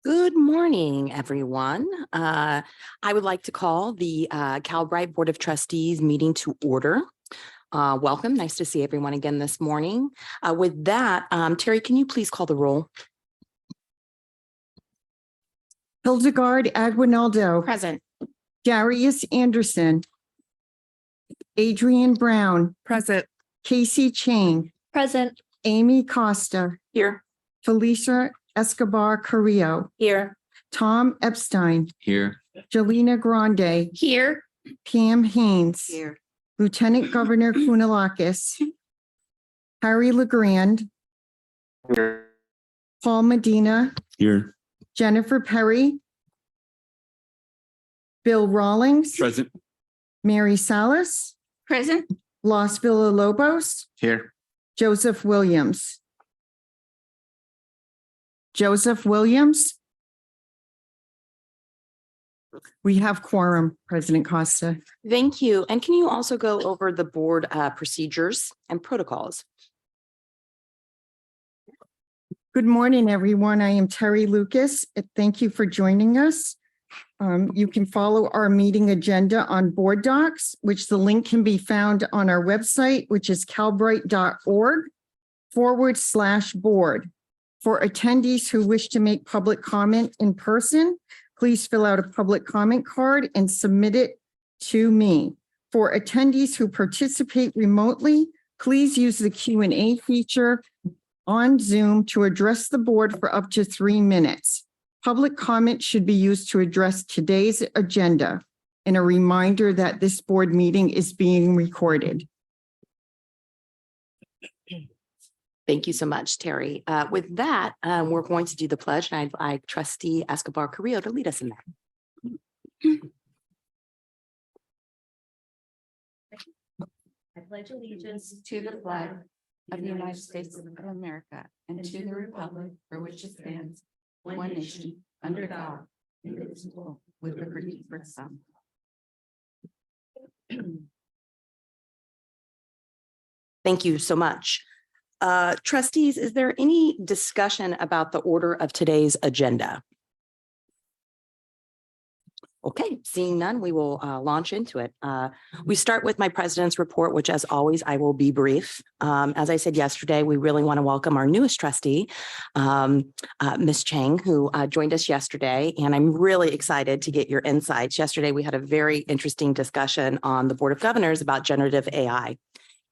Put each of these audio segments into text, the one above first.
Good morning, everyone. I would like to call the Calbright Board of Trustees meeting to order. Welcome. Nice to see everyone again this morning. With that, Terry, can you please call the roll? Hildegard Aguinaldo. Present. Darius Anderson. Adrian Brown. Present. Casey Chang. Present. Amy Costa. Here. Felicia Escobar Carrillo. Here. Tom Epstein. Here. Jelena Grande. Here. Pam Haynes. Here. Lieutenant Governor Kounalakis. Harry LeGrand. Paul Medina. Here. Jennifer Perry. Bill Rawlings. Present. Mary Salas. Present. Los Villalobos. Here. Joseph Williams. Joseph Williams. We have quorum, President Costa. Thank you. And can you also go over the board procedures and protocols? Good morning, everyone. I am Terry Lucas. Thank you for joining us. You can follow our meeting agenda on Board Docs, which the link can be found on our website, which is calbright.org/board. For attendees who wish to make public comment in person, please fill out a public comment card and submit it to me. For attendees who participate remotely, please use the Q&A feature on Zoom to address the board for up to 3 minutes. Public comment should be used to address today's agenda, and a reminder that this board meeting is being recorded. Thank you so much, Terry. With that, we're going to do the pledge, and I'd like Trustee Escobar Carrillo to lead us in that. I pledge allegiance to the flag of the United States of America and to the republic for which it stands, one nation, under God, indivisible, with liberty for some. Thank you so much. Trustees, is there any discussion about the order of today's agenda? Okay, seeing none, we will launch into it. We start with my president's report, which as always, I will be brief. As I said yesterday, we really want to welcome our newest trustee, Ms. Chang, who joined us yesterday, and I'm really excited to get your insights. Yesterday, we had a very interesting discussion on the Board of Governors about generative AI.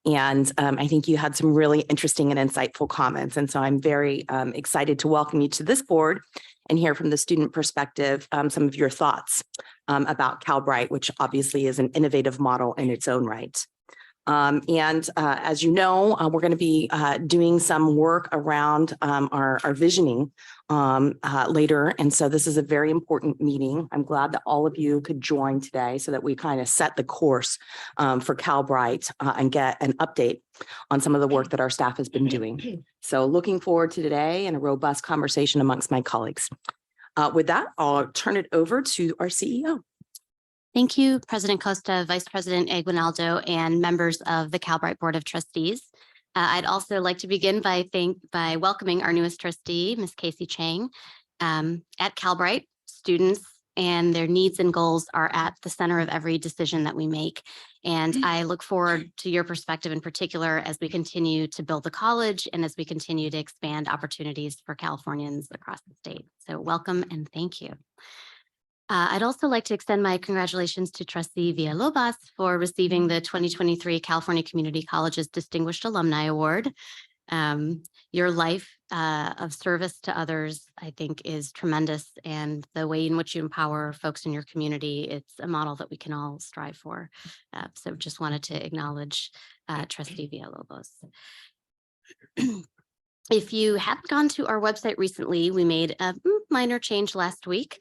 And I think you had some really interesting and insightful comments. And so I'm very excited to welcome you to this board and hear from the student perspective some of your thoughts about Calbright, which obviously is an innovative model in its own right. As you know, we're going to be doing some work around our visioning later. And so this is a very important meeting. I'm glad that all of you could join today so that we kind of set the course for Calbright and get an update on some of the work that our staff has been doing. So looking forward to today and a robust conversation amongst my colleagues. With that, I'll turn it over to our CEO. Thank you, President Costa, Vice President Aguinaldo, and members of the Calbright Board of Trustees. I'd also like to begin by welcoming our newest trustee, Ms. Casey Chang. At Calbright, students and their needs and goals are at the center of every decision that we make. And I look forward to your perspective in particular as we continue to build the college and as we continue to expand opportunities for Californians across the state. So welcome and thank you. I'd also like to extend my congratulations to Trustee Villalobos for receiving the 2023 California Community Colleges Distinguished Alumni Award. Your life of service to others, I think, is tremendous, and the way in which you empower folks in your community, it's a model that we can all strive for. So just wanted to acknowledge Trustee Villalobos. If you haven't gone to our website recently, we made a minor change last week.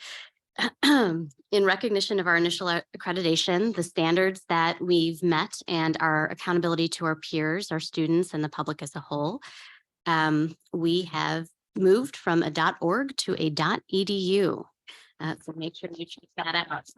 In recognition of our initial accreditation, the standards that we've met, and our accountability to our peers, our students, and the public as a whole, we have moved from a .org to a .edu. So make sure you check that out.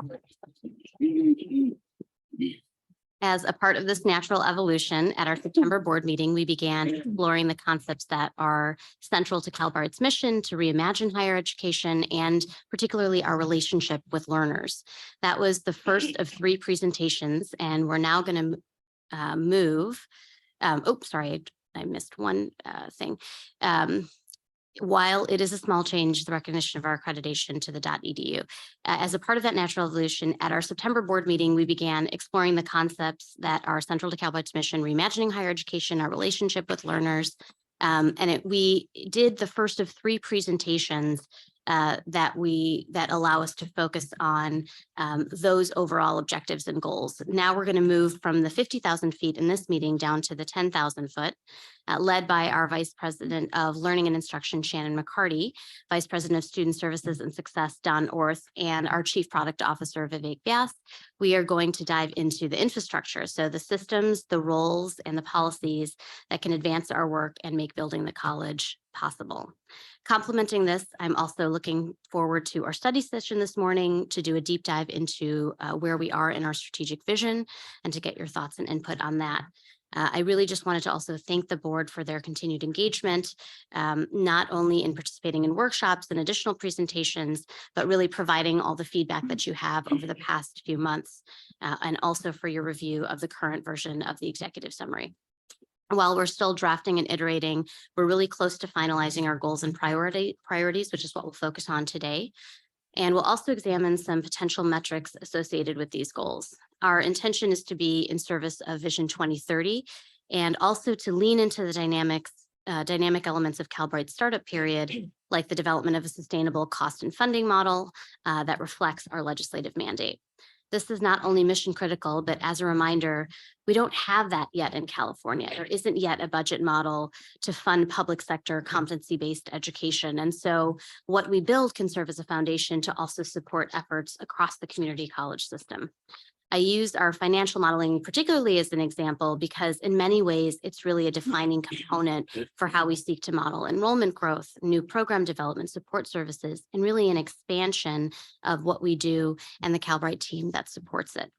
As a part of this natural evolution, at our September board meeting, we began exploring the concepts that are central to Calbright's mission to reimagine higher education and particularly our relationship with learners. That was the first of 3 presentations, and we're now going to move. Sorry, I missed one thing. While it is a small change, the recognition of our accreditation to the .edu. As a part of that natural evolution, at our September board meeting, we began exploring the concepts that are central to Calbright's mission, reimagining higher education, our relationship with learners. We did the first of 3 presentations that allow us to focus on those overall objectives and goals. Now we're going to move from the 50,000 feet in this meeting down to the 10,000 foot, led by our Vice President of Learning and Instruction, Shannon McCarty, Vice President of Student Services and Success, Don Orth, and our Chief Product Officer, Vivek Vyas. We are going to dive into the infrastructure, so the systems, the roles, and the policies that can advance our work and make building the college possible. Complementing this, I'm also looking forward to our study session this morning to do a deep dive into where we are in our strategic vision and to get your thoughts and input on that. I really just wanted to also thank the board for their continued engagement, not only in participating in workshops and additional presentations, but really providing all the feedback that you have over the past few months, and also for your review of the current version of the executive summary. While we're still drafting and iterating, we're really close to finalizing our goals and priorities, which is what we'll focus on today. And we'll also examine some potential metrics associated with these goals. Our intention is to be in service of Vision 2030 and also to lean into the dynamic elements of Calbright's startup period, like the development of a sustainable cost and funding model that reflects our legislative mandate. This is not only mission critical, but as a reminder, we don't have that yet in California. There isn't yet a budget model to fund public sector competency-based education. And so what we build can serve as a foundation to also support efforts across the community college system. I use our financial modeling particularly as an example because in many ways, it's really a defining component for how we seek to model enrollment growth, new program development, support services, and really an expansion of what we do and the Calbright team that supports it.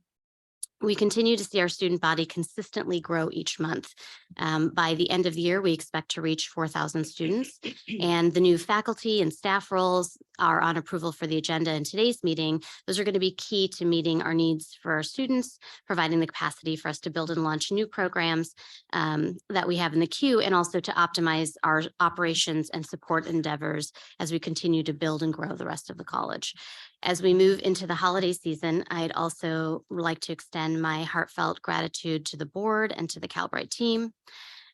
We continue to see our student body consistently grow each month. By the end of the year, we expect to reach 4,000 students, and the new faculty and staff roles are on approval for the agenda in today's meeting. Those are going to be key to meeting our needs for our students, providing the capacity for us to build and launch new programs that we have in the queue, and also to optimize our operations and support endeavors as we continue to build and grow the rest of the college. As we move into the holiday season, I'd also like to extend my heartfelt gratitude to the board and to the Calbright team.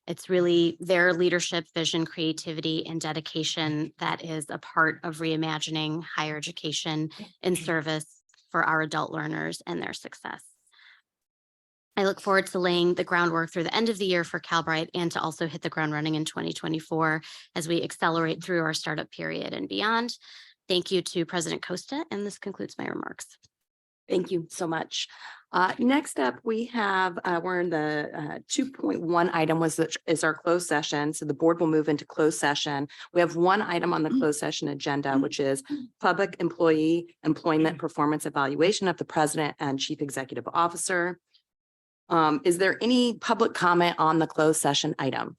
It's really their leadership, vision, creativity, and dedication that is a part of reimagining higher education in service for our adult learners and their success. I look forward to laying the groundwork through the end of the year for Calbright and to also hit the ground running in 2024 as we accelerate through our startup period and beyond. Thank you to President Costa, and this concludes my remarks. Thank you so much. Next up, we have, we're in the 2.1 item is our closed session. So the board will move into closed session. We have one item on the closed session agenda, which is public employee employment performance evaluation of the president and chief executive officer. Is there any public comment on the closed session item?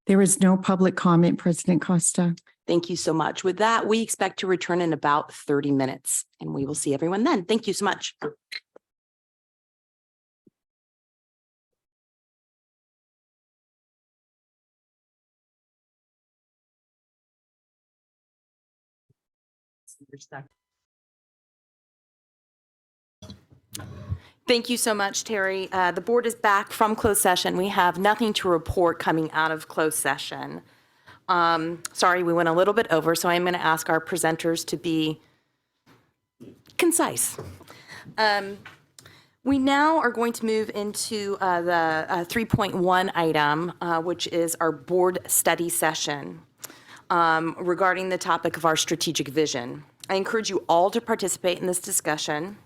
There is no public comment, President Costa. Thank you so much. With that, we expect to return in about 30 minutes, and we will see everyone then. Thank you so much. Thank you so much, Terry. The board is back from closed session. We have nothing to report coming out of closed session. Sorry, we went a little bit over, so I'm going to ask our presenters to be concise. We now are going to move into the 3.1 item, which is our board study session regarding the topic of our strategic vision. I encourage you all to participate in this discussion.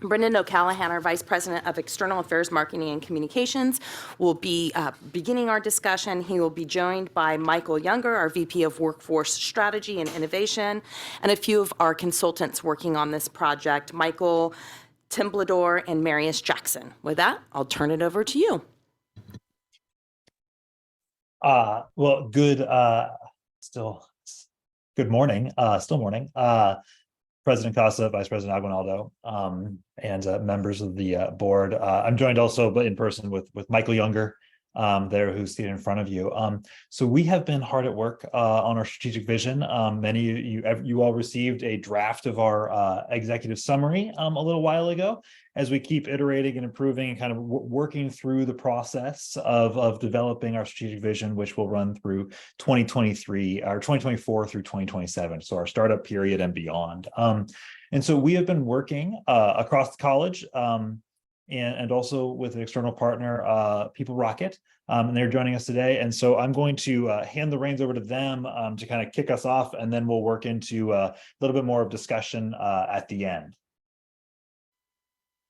Brendan O'Callahan, our Vice President of External Affairs, Marketing, and Communications, will be beginning our discussion. He will be joined by Michael Younger, our VP of Workforce Strategy and Innovation, and a few of our consultants working on this project. Michael Templador, and Marius Jackson. With that, I'll turn it over to you. Well, good morning, still morning. President Costa, Vice President Aguinaldo, and members of the board. I'm joined also, but in person, with Michael Younger, there, who's seated in front of you. So we have been hard at work on our strategic vision. Many of you all received a draft of our executive summary a little while ago. As we keep iterating and improving and kind of working through the process of developing our strategic vision, which will run through 2023 or 2024 through 2027, so our startup period and beyond. And so we have been working across the college and also with an external partner, People Rocket, and they're joining us today. And so I'm going to hand the reins over to them to kind of kick us off, and then we'll work into a little bit more of discussion at the end.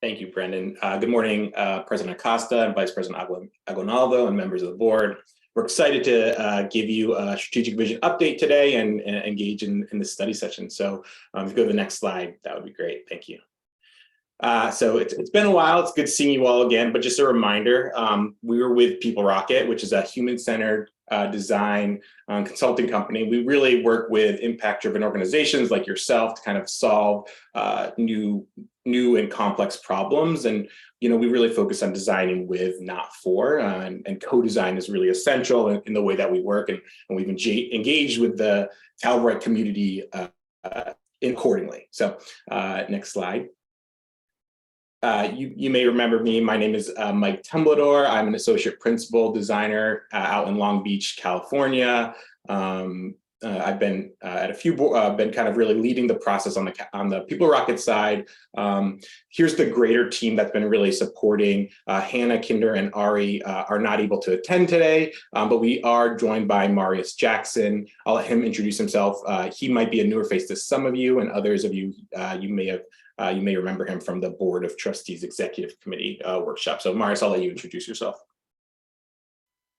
Thank you, Brendan. Good morning, President Acosta and Vice President Aguinaldo and members of the board. We're excited to give you a strategic vision update today and engage in this study session. So if you go to the next slide, that would be great. Thank you. So it's been a while. It's good seeing you all again, but just a reminder, we were with People Rocket, which is a human-centered design consulting company. We really work with impact-driven organizations like yourself to kind of solve new and complex problems. And, we really focus on designing with, not for, and co-design is really essential in the way that we work. And we've engaged with the Calbright community accordingly. So next slide. You may remember me. My name is Mike Templador. I'm an associate principal designer out in Long Beach, California. I've been at a few, been kind of really leading the process on the People Rocket side. Here's the greater team that's been really supporting. Hannah, Kinder, and Ari are not able to attend today, but we are joined by Marius Jackson. I'll let him introduce himself. He might be a newer face to some of you, and others of you, you may remember him from the Board of Trustees Executive Committee workshop. So Marius, I'll let you introduce yourself.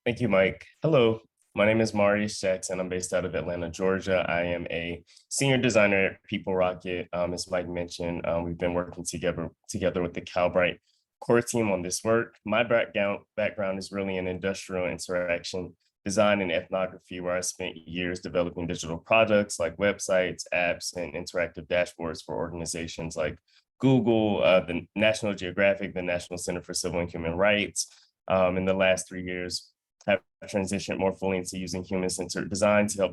Thank you, Mike. Hello, my name is Marius Jackson. I'm based out of Atlanta, Georgia. I am a senior designer at People Rocket. As Mike mentioned, we've been working together with the Calbright core team on this work. My background is really in industrial interaction design and ethnography, where I spent years developing digital products like websites, apps, and interactive dashboards for organizations like Google, the National Geographic, the National Center for Civil and Human Rights. In the last 3 years, have transitioned more fully into using human-centered design to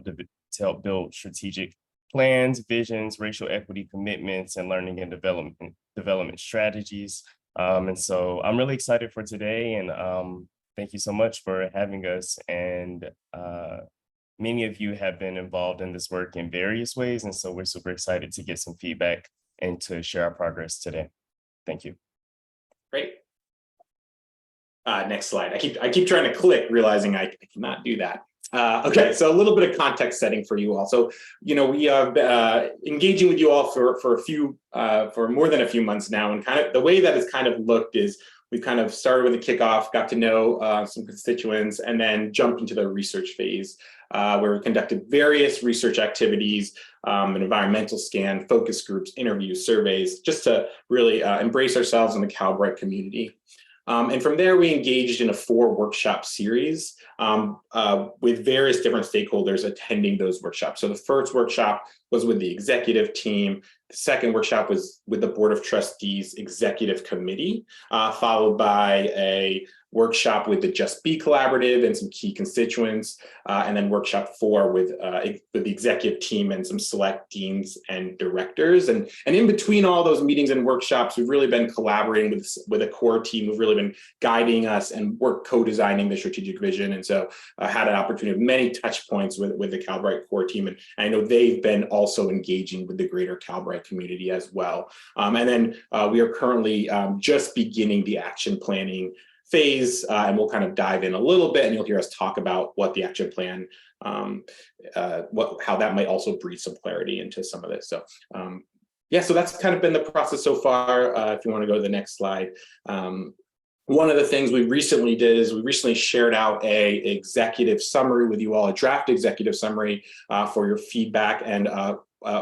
help build strategic plans, visions, racial equity commitments, and learning and development strategies. And so I'm really excited for today, and thank you so much for having us. And many of you have been involved in this work in various ways, and so we're super excited to get some feedback and to share our progress today. Thank you. Great. Next slide. I keep trying to click, realizing I cannot do that. Okay, so a little bit of context setting for you all. So, we are engaging with you all for more than a few months now, and kind of the way that it's kind of looked is we kind of started with a kickoff, got to know some constituents, and then jumped into the research phase, where we conducted various research activities, an environmental scan, focus groups, interviews, surveys, just to really embrace ourselves in the Calbright community. And from there, we engaged in a 4-workshop series with various different stakeholders attending those workshops. So the first workshop was with the executive team. The second workshop was with the Board of Trustees Executive Committee, followed by a workshop with the Just Be Collaborative and some key constituents, and then workshop 4 with the executive team and some select deans and directors. And in between all those meetings and workshops, we've really been collaborating with a core team who've really been guiding us and work co-designing the strategic vision. And so I had an opportunity of many touch points with the Calbright core team. And I know they've been also engaging with the greater Calbright community as well. And then we are currently just beginning the action planning phase, and we'll kind of dive in a little bit, and you'll hear us talk about what the action plan, how that might also breathe some clarity into some of this. So yeah, so that's kind of been the process so far. If you want to go to the next slide. One of the things we recently did is we recently shared out a executive summary with you all, a draft executive summary for your feedback. And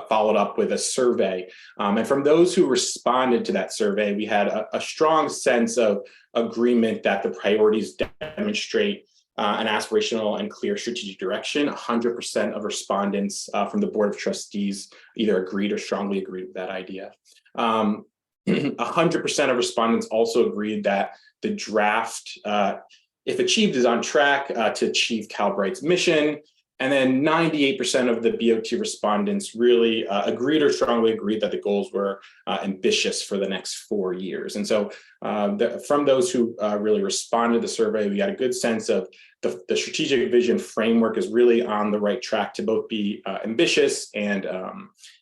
followed up with a survey. And from those who responded to that survey, we had a strong sense of agreement that the priorities demonstrate an aspirational and clear strategic direction. 100% of respondents from the Board of Trustees either agreed or strongly agreed with that idea. 100% of respondents also agreed that the draft, if achieved, is on track to achieve Calbright's mission. And then 98% of the BOT respondents really agreed or strongly agreed that the goals were ambitious for the next 4 years. And so from those who really responded to the survey, we got a good sense of the strategic vision framework is really on the right track to both be ambitious and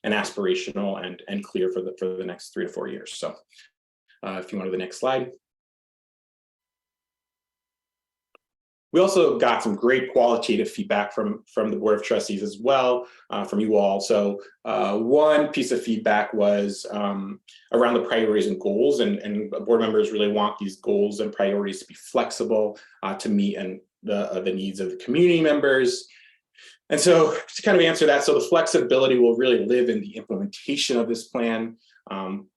aspirational and clear for the next 3 to 4 years. So if you want to the next slide. We also got some great qualitative feedback from the Board of Trustees as well, from you all. So one piece of feedback was around the priorities and goals, and board members really want these goals and priorities to be flexible to meet the needs of the community members. And so to kind of answer that, so the flexibility will really live in the implementation of this plan.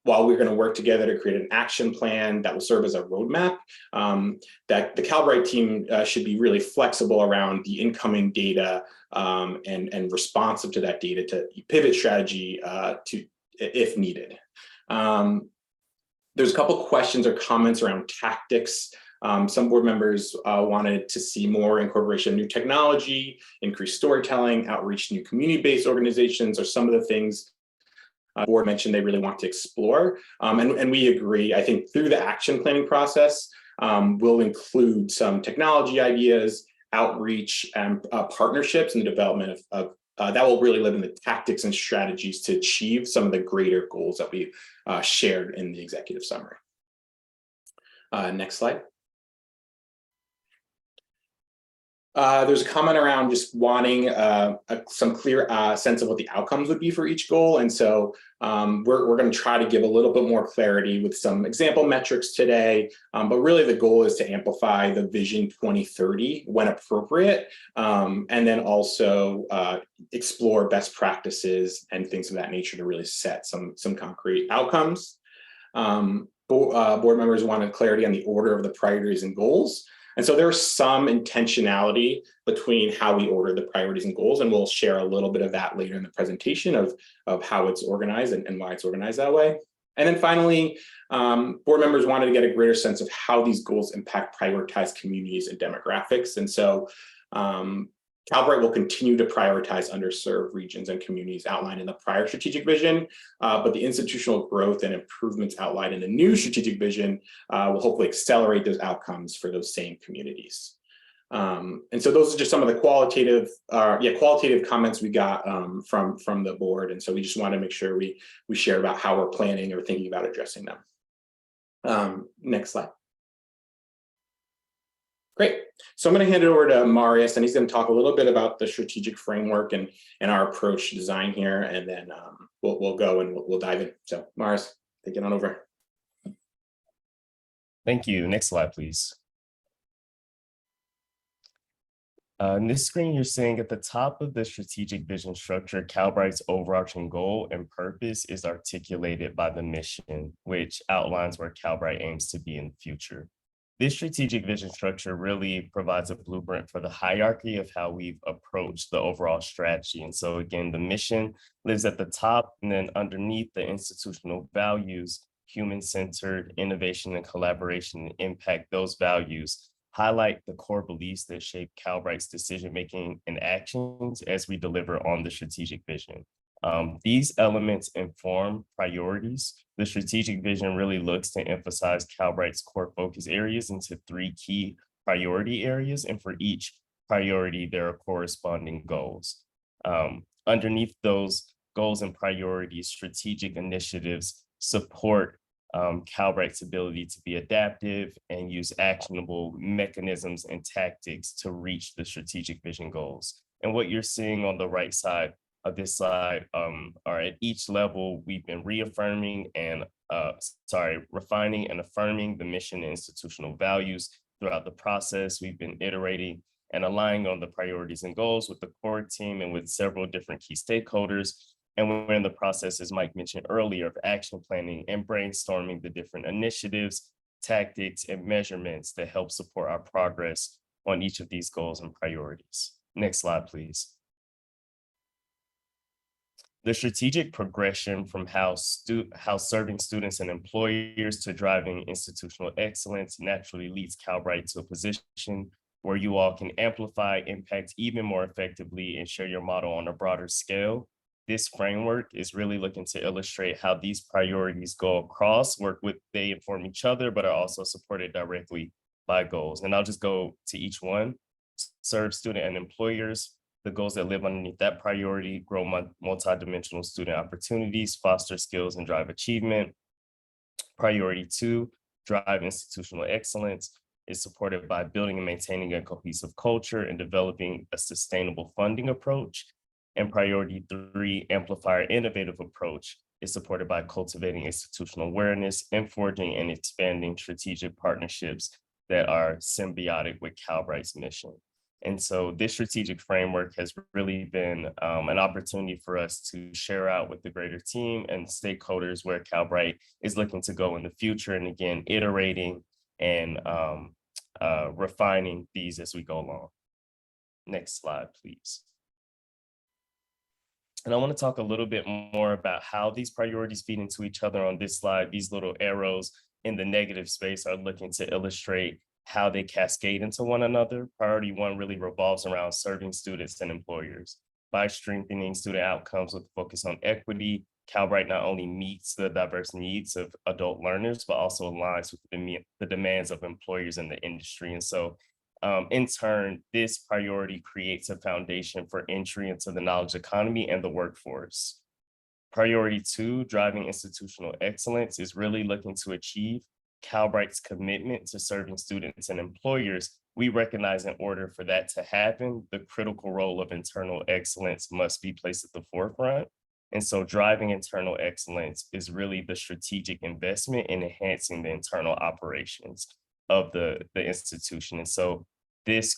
While we're going to work together to create an action plan that will serve as a roadmap, that the Calbright team should be really flexible around the incoming data and responsive to that data to pivot strategy if needed. There's a couple questions or comments around tactics. Some board members wanted to see more incorporation of new technology, increased storytelling, outreach, new community-based organizations, or some of the things board mentioned they really want to explore. And we agree. I think through the action planning process, we'll include some technology ideas, outreach, and partnerships in the development of that will really live in the tactics and strategies to achieve some of the greater goals that we shared in the executive summary. Next slide. There's a comment around just wanting some clear sense of what the outcomes would be for each goal. And so we're going to try to give a little bit more clarity with some example metrics today. But really the goal is to amplify the Vision 2030 when appropriate, and then also explore best practices and things of that nature to really set some concrete outcomes. Board members wanted clarity on the order of the priorities and goals. And so there's some intentionality between how we order the priorities and goals, and we'll share a little bit of that later in the presentation of how it's organized and why it's organized that way. And then finally, board members wanted to get a greater sense of how these goals impact prioritized communities and demographics. And so Calbright will continue to prioritize underserved regions and communities outlined in the prior strategic vision, but the institutional growth and improvements outlined in the new strategic vision will hopefully accelerate those outcomes for those same communities. And so those are just some of the qualitative comments we got from the board. And so we just want to make sure we share about how we're planning or thinking about addressing them. Next slide. Great. So I'm going to hand it over to Marius, and he's going to talk a little bit about the strategic framework and our approach to design here, and then we'll go and we'll dive in. So Marius, take it on over. Thank you. Next slide, please. In this screen, you're seeing at the top of the strategic vision structure, Calbright's overarching goal and purpose is articulated by the mission, which outlines where Calbright aims to be in the future. This strategic vision structure really provides a blueprint for the hierarchy of how we've approached the overall strategy. And so again, the mission lives at the top, and then underneath the institutional values, human-centered innovation and collaboration and impact, those values highlight the core beliefs that shape Calbright's decision-making and actions as we deliver on the strategic vision. These elements inform priorities. The strategic vision really looks to emphasize Calbright's core focus areas into 3 key priority areas, and for each priority, there are corresponding goals. Underneath those goals and priorities, strategic initiatives support Calbright's ability to be adaptive and use actionable mechanisms and tactics to reach the strategic vision goals. And what you're seeing on the right side of this slide are at each level, we've been refining and affirming the mission and institutional values. Throughout the process, we've been iterating and aligning on the priorities and goals with the core team and with several different key stakeholders. And we're in the process, as Mike mentioned earlier, of action planning and brainstorming the different initiatives, tactics, and measurements that help support our progress on each of these goals and priorities. Next slide, please. The strategic progression from how serving students and employers to driving institutional excellence naturally leads Calbright to a position where you all can amplify impact even more effectively and share your model on a broader scale. This framework is really looking to illustrate how these priorities go across, they inform each other, but are also supported directly by goals. And I'll just go to each one. Serve student and employers. The goals that live underneath that priority: grow multidimensional student opportunities, foster skills, and drive achievement. Priority 2, drive institutional excellence, is supported by building and maintaining a cohesive culture and developing a sustainable funding approach. And priority 3, amplify our innovative approach, is supported by cultivating institutional awareness and forging and expanding strategic partnerships that are symbiotic with Calbright's mission. And so this strategic framework has really been an opportunity for us to share out with the greater team and stakeholders where Calbright is looking to go in the future. And again, iterating and refining these as we go along. Next slide, please. And I want to talk a little bit more about how these priorities feed into each other on this slide. These little arrows in the negative space are looking to illustrate how they cascade into one another. Priority 1 really revolves around serving students and employers. By strengthening student outcomes with focus on equity, Calbright not only meets the diverse needs of adult learners, but also aligns with the demands of employers in the industry. And so in turn, this priority creates a foundation for entry into the knowledge economy and the workforce. Priority 2, driving institutional excellence, is really looking to achieve Calbright's commitment to serving students and employers. We recognize in order for that to happen, the critical role of internal excellence must be placed at the forefront. And so driving internal excellence is really the strategic investment in enhancing the internal operations of the institution. And so this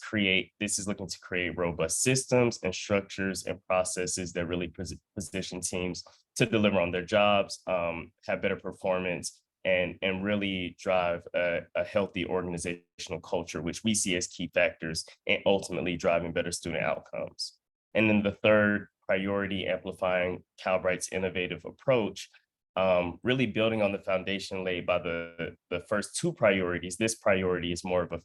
is looking to create robust systems and structures and processes that really position teams to deliver on their jobs, have better performance, and really drive a healthy organizational culture, which we see as key factors in ultimately driving better student outcomes. And then the third priority, amplifying Calbright's innovative approach, really building on the foundation laid by the first 2 priorities. This priority is more of a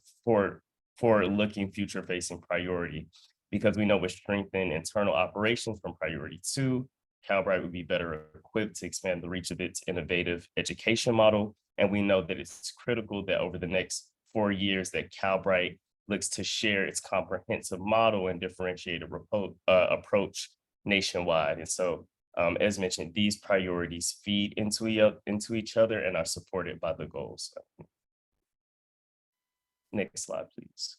forward-looking, future-facing priority, because we know with strengthened internal operations from priority 2, Calbright would be better equipped to expand the reach of its innovative education model. And we know that it's critical that over the next 4 years that Calbright looks to share its comprehensive model and differentiated approach nationwide. And so, as mentioned, these priorities feed into each other and are supported by the goals. Next slide, please.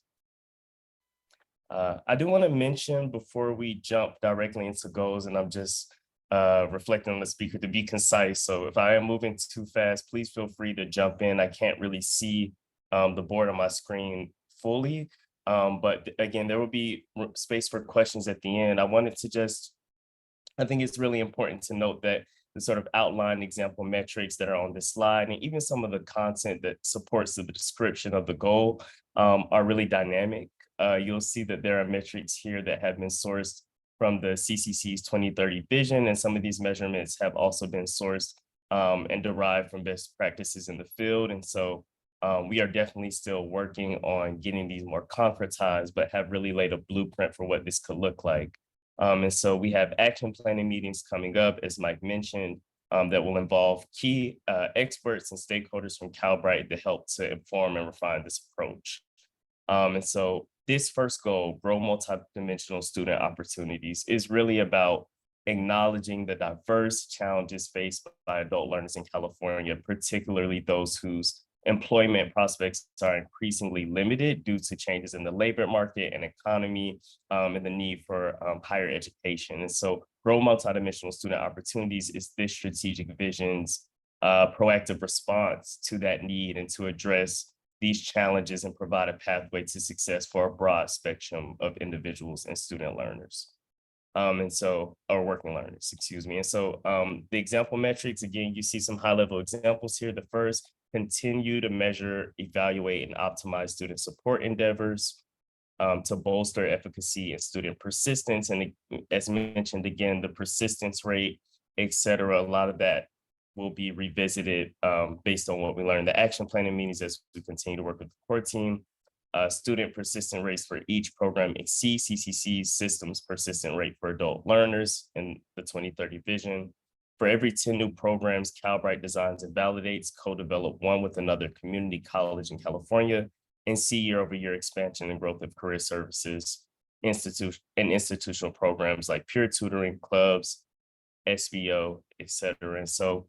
I do want to mention before we jump directly into goals, and I'm just reflecting on the speaker to be concise. So if I am moving too fast, please feel free to jump in. I can't really see the board on my screen fully, but again, there will be space for questions at the end. I think it's really important to note that the sort of outline example metrics that are on this slide, and even some of the content that supports the description of the goal are really dynamic. You'll see that there are metrics here that have been sourced from the CCC's 2030 vision, and some of these measurements have also been sourced and derived from best practices in the field. And so we are definitely still working on getting these more concretized, but have really laid a blueprint for what this could look like. And so we have action planning meetings coming up, as Mike mentioned, that will involve key experts and stakeholders from Calbright to help to inform and refine this approach. And so this first goal, grow multidimensional student opportunities, is really about acknowledging the diverse challenges faced by adult learners in California, particularly those whose employment prospects are increasingly limited due to changes in the labor market and economy, and the need for higher education. And so grow multidimensional student opportunities is this strategic vision's proactive response to that need and to address these challenges and provide a pathway to success for a broad spectrum of individuals and student learners. or working learners, excuse me. And so the example metrics, again, you see some high level examples here. The first, continue to measure, evaluate, and optimize student support endeavors to bolster efficacy and student persistence. And as mentioned, again, the persistence rate, et cetera, a lot of that will be revisited based on what we learned in the action planning meetings as we continue to work with the core team. Student persistent rates for each program exceed CCC's systems persistent rate for adult learners in the 2030 vision. For every 10 new programs, Calbright designs and validates, co-develop one with another community college in California, and see year-over-year expansion and growth of career services, institutional programs like peer tutoring, clubs, SVO, et cetera. And so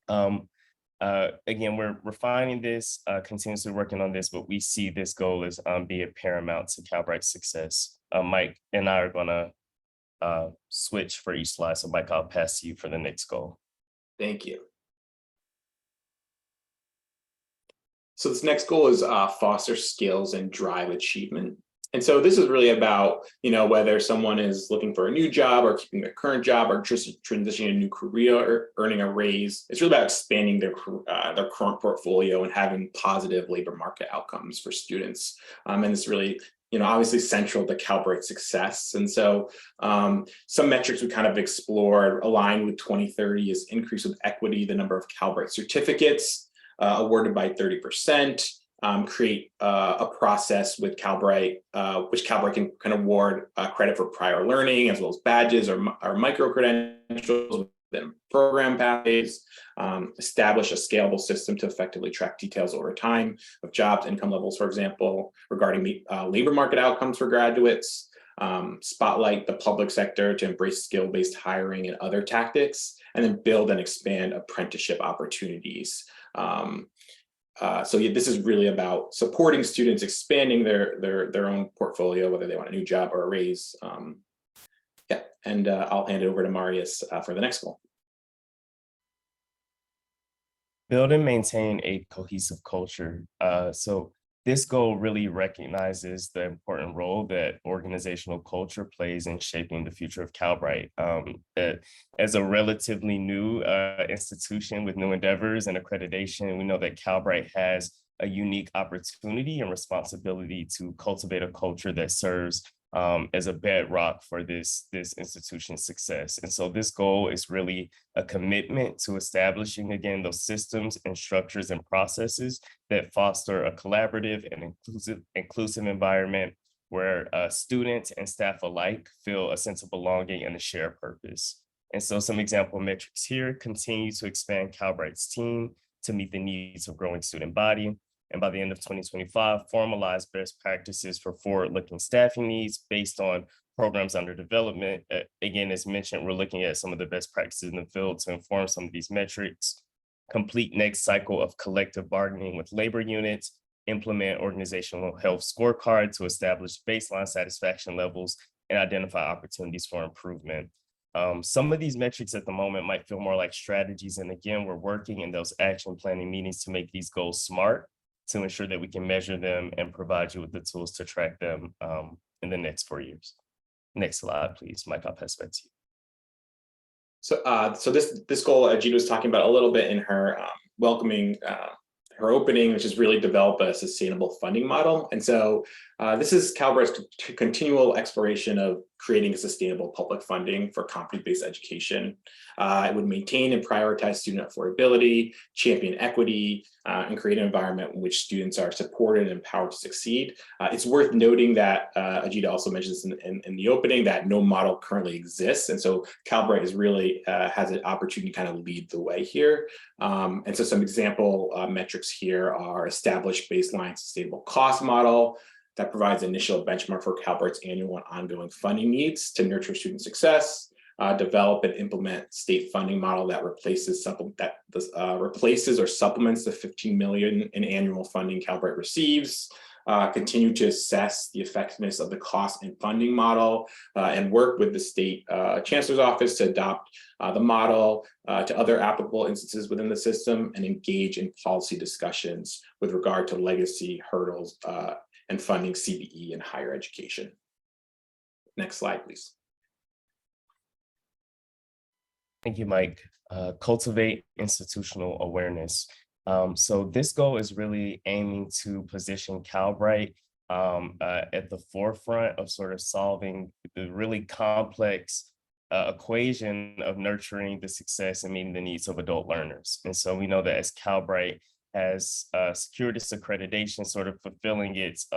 again, we're refining this, continuously working on this, but we see this goal as being paramount to Calbright's success. Mike and I are gonna switch for each slide. So Mike, I'll pass to you for the next goal. Thank you. So this next goal is foster skills and drive achievement. And so this is really about, whether someone is looking for a new job or keeping their current job or just transitioning a new career or earning a raise. It's really about expanding their current portfolio and having positive labor market outcomes for students. And it's really, obviously central to Calbright's success. And so some metrics we kind of explored aligned with 2030 is increase with equity, the number of Calbright certificates awarded by 30%. Create a process with Calbright, which Calbright can award credit for prior learning, as well as badges or micro credentials within program pathways. Establish a scalable system to effectively track details over time of jobs, income levels, for example, regarding the labor market outcomes for graduates. Spotlight the public sector to embrace skill-based hiring and other tactics, and then build and expand apprenticeship opportunities. So this is really about supporting students, expanding their own portfolio, whether they want a new job or a raise. And I'll hand it over to Marius for the next goal. Build and maintain a cohesive culture. So this goal really recognizes the important role that organizational culture plays in shaping the future of Calbright. As a relatively new institution with new endeavors and accreditation, we know that Calbright has a unique opportunity and responsibility to cultivate a culture that serves as a bedrock for this institution's success. And so this goal is really a commitment to establishing, again, those systems and structures and processes that foster a collaborative and inclusive environment where students and staff alike feel a sense of belonging and a shared purpose. And so some example metrics here: continue to expand Calbright's team to meet the needs of growing student body. And by the end of 2025, formalize best practices for forward-looking staffing needs based on programs under development. Again, as mentioned, we're looking at some of the best practices in the field to inform some of these metrics. Complete next cycle of collective bargaining with labor units. Implement organizational health scorecard to establish baseline satisfaction levels and identify opportunities for improvement. Some of these metrics at the moment might feel more like strategies. And again, we're working in those action planning meetings to make these goals smart, to ensure that we can measure them and provide you with the tools to track them in the next 4 years. Next slide, please. Mike, I'll pass back to you. So this goal, Gina was talking about a little bit in her welcoming her opening, which is really develop a sustainable funding model. And so this is Calbright's continual exploration of creating a sustainable public funding for competency-based education. It would maintain and prioritize student affordability, champion equity, and create an environment in which students are supported and empowered to succeed. It's worth noting that Ajita also mentioned this in the opening, that no model currently exists. And so Calbright is really has an opportunity to kind of lead the way here. And so some example metrics here are established baseline sustainable cost model that provides initial benchmark for Calbright's annual and ongoing funding needs to nurture student success. Develop and implement state funding model that replaces or supplements the $15 million in annual funding Calbright receives. Continue to assess the effectiveness of the cost and funding model and work with the state chancellor's office to adopt the model to other applicable instances within the system, and engage in policy discussions with regard to legacy hurdles and funding CBE in higher education. Next slide, please. Thank you, Mike. Cultivate institutional awareness. So this goal is really aiming to position Calbright at the forefront of sort of solving the really complex equation of nurturing the success and meeting the needs of adult learners. And so we know that as Calbright has secured its accreditation, sort of fulfilling its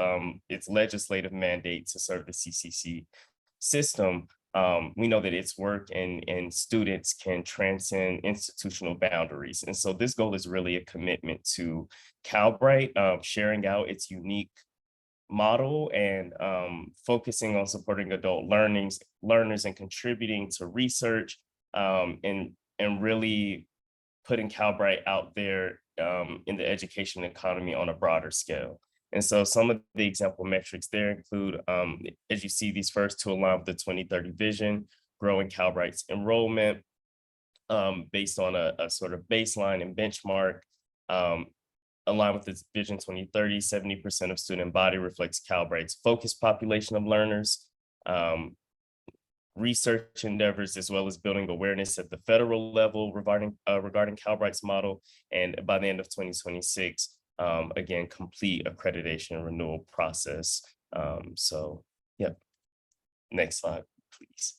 legislative mandate to serve the CCC system, we know that its work and students can transcend institutional boundaries. And so this goal is really a commitment to Calbright, sharing out its unique model and focusing on supporting adult learners and contributing to research, and really putting Calbright out there in the education economy on a broader scale. And so some of the example metrics there include, as you see, these first two align with the 2030 vision, growing Calbright's enrollment based on a sort of baseline and benchmark. Aligned with its Vision 2030, 70% of student body reflects Calbright's focused population of learners. Research endeavors, as well as building awareness at the federal level regarding Calbright's model. And by the end of 2026, again, complete accreditation renewal process. So, yep. Next slide, please.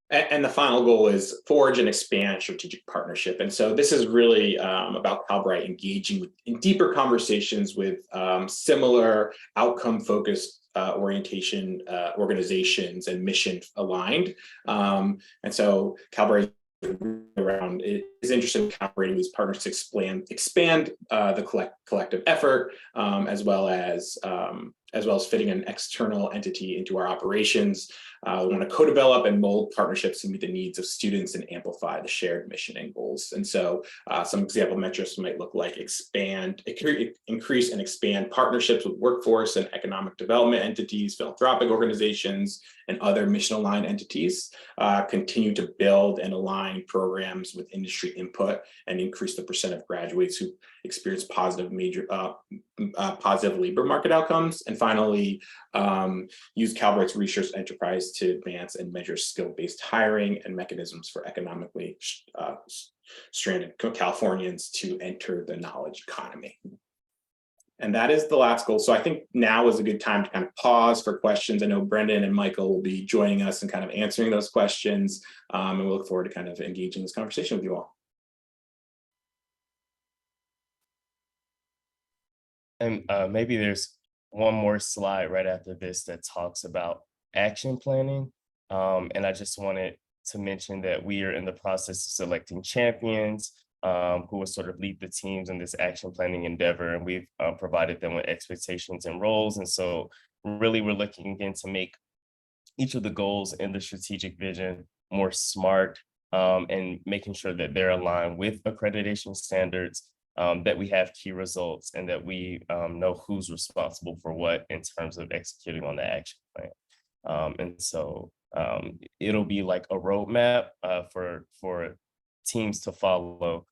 And the final goal is forge and expand strategic partnership. And so this is really about Calbright engaging in deeper conversations with similar outcome-focused orientation organizations and mission aligned. And so Calbright around it is interested in collaborating with partners to expand the collective effort, as well as fitting an external entity into our operations. We want to co-develop and mold partnerships to meet the needs of students and amplify the shared mission and goals. And so some example metrics might look like increase and expand partnerships with workforce and economic development entities, philanthropic organizations, and other mission-aligned entities. Continue to build and align programs with industry input and increase the percent of graduates who experience positive labor market outcomes. And finally, use Calbright's research enterprise to advance and measure skill-based hiring and mechanisms for economically stranded Californians to enter the knowledge economy. And that is the last goal. So I think now is a good time to kind of pause for questions. I know Brendan and Michael will be joining us and kind of answering those questions. And we look forward to kind of engaging this conversation with you all. And maybe there's one more slide right after this that talks about action planning. And I just wanted to mention that we are in the process of selecting champions who will sort of lead the teams in this action planning endeavor. And we've provided them with expectations and roles. And so really we're looking again to make each of the goals in the strategic vision more smart and making sure that they're aligned with accreditation standards, that we have key results, and that we know who's responsible for what in terms of executing on the action plan. And so it'll be like a roadmap for teams to follow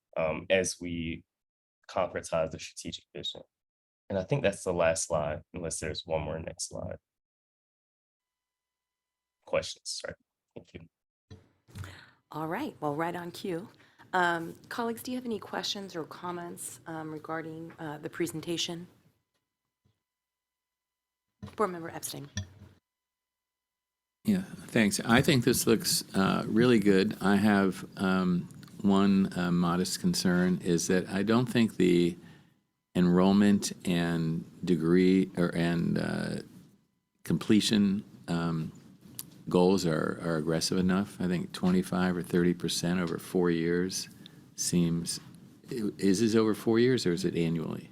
as we concretize the strategic vision. And I think that's the last slide, unless there's one more next slide. Questions, sorry. Thank you. All right, well, right on cue. Colleagues, do you have any questions or comments regarding the presentation? Board Member Epstein. Yeah, thanks. I think this looks really good. I have one modest concern is that I don't think the enrollment and degree and completion goals are aggressive enough. I think 25 or 30% over 4 years seems. Is this over 4 years or is it annually?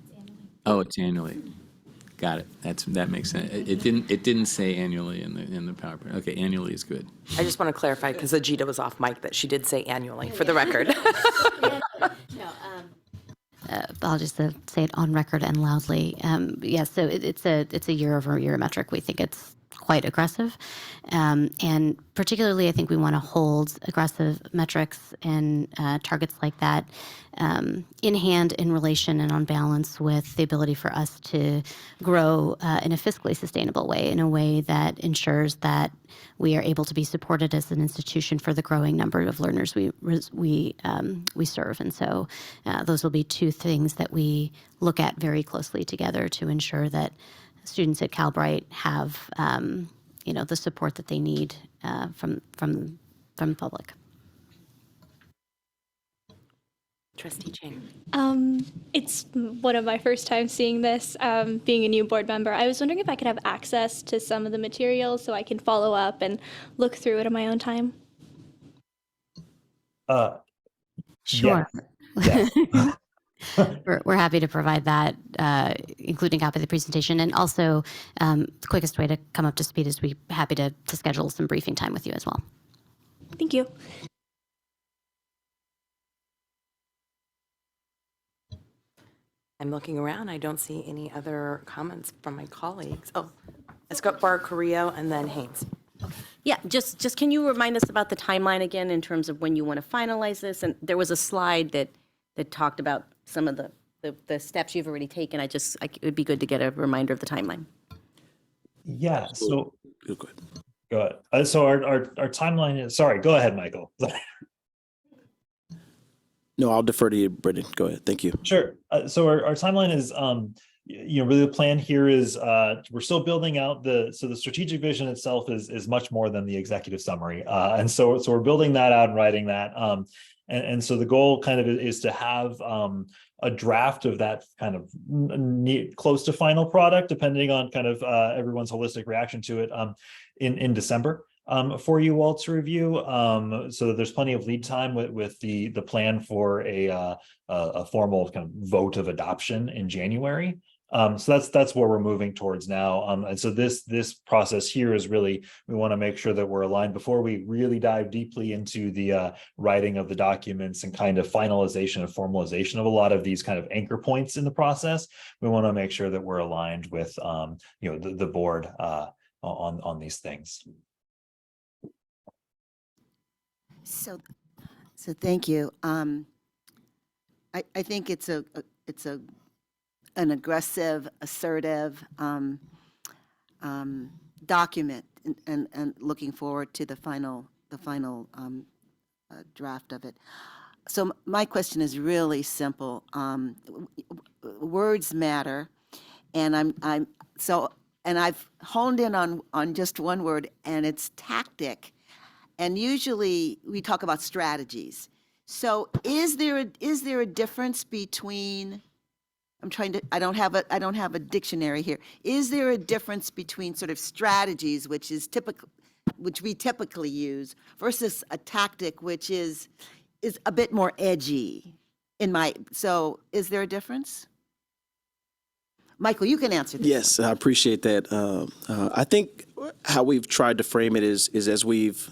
Oh, it's annually. Got it. That makes sense. It didn't say annually in the PowerPoint. Okay, annually is good. I just want to clarify because Ajita was off mic that she did say annually for the record. I'll just say it on record and loudly. Yeah, so it's a year-over-year metric. We think it's quite aggressive. And particularly, I think we want to hold aggressive metrics and targets like that in hand, in relation, and on balance with the ability for us to grow in a fiscally sustainable way, in a way that ensures that we are able to be supported as an institution for the growing number of learners we serve. And so those will be two things that we look at very closely together to ensure that students at Calbright have the support that they need from the public. Trustee Chang. It's one of my first times seeing this, being a new board member. I was wondering if I could have access to some of the materials so I can follow up and look through it on my own time. Sure. Yeah. We're happy to provide that, including a copy of the presentation. And also, the quickest way to come up to speed is we're happy to schedule some briefing time with you as well. Thank you. I'm looking around. I don't see any other comments from my colleagues. Oh, Escobar, Carrillo, and then Haynes. Yeah, just can you remind us about the timeline again in terms of when you want to finalize this? And there was a slide that talked about some of the steps you've already taken. It would be good to get a reminder of the timeline. Yeah. So go ahead. So our timeline is, sorry, go ahead, Michael. No, I'll defer to you, Brendan. Go ahead. Thank you. Sure. So our timeline is, really the plan here is we're still building out the strategic vision itself is much more than the executive summary. And so we're building that out and writing that. And so the goal kind of is to have a draft of that kind of close to final product, depending on kind of everyone's holistic reaction to it in December. For you all to review, so that there's plenty of lead time with the plan for a formal kind of vote of adoption in January. So that's where we're moving towards now. And so this process here is really, we want to make sure that we're aligned before we really dive deeply into the writing of the documents and kind of finalization and formalization of a lot of these kind of anchor points in the process. We want to make sure that we're aligned with the board on these things. So thank you. I think it's an aggressive, assertive document, and looking forward to the final draft of it. So my question is really simple. Words matter, and I've honed in on just one word, and it's tactic. And usually we talk about strategies. So is there a difference between, I don't have a dictionary here. Is there a difference between sort of strategies, which we typically use, versus a tactic, which is a bit more edgy so is there a difference? Michael, you can answer this. Yes, I appreciate that. I think how we've tried to frame it is as we've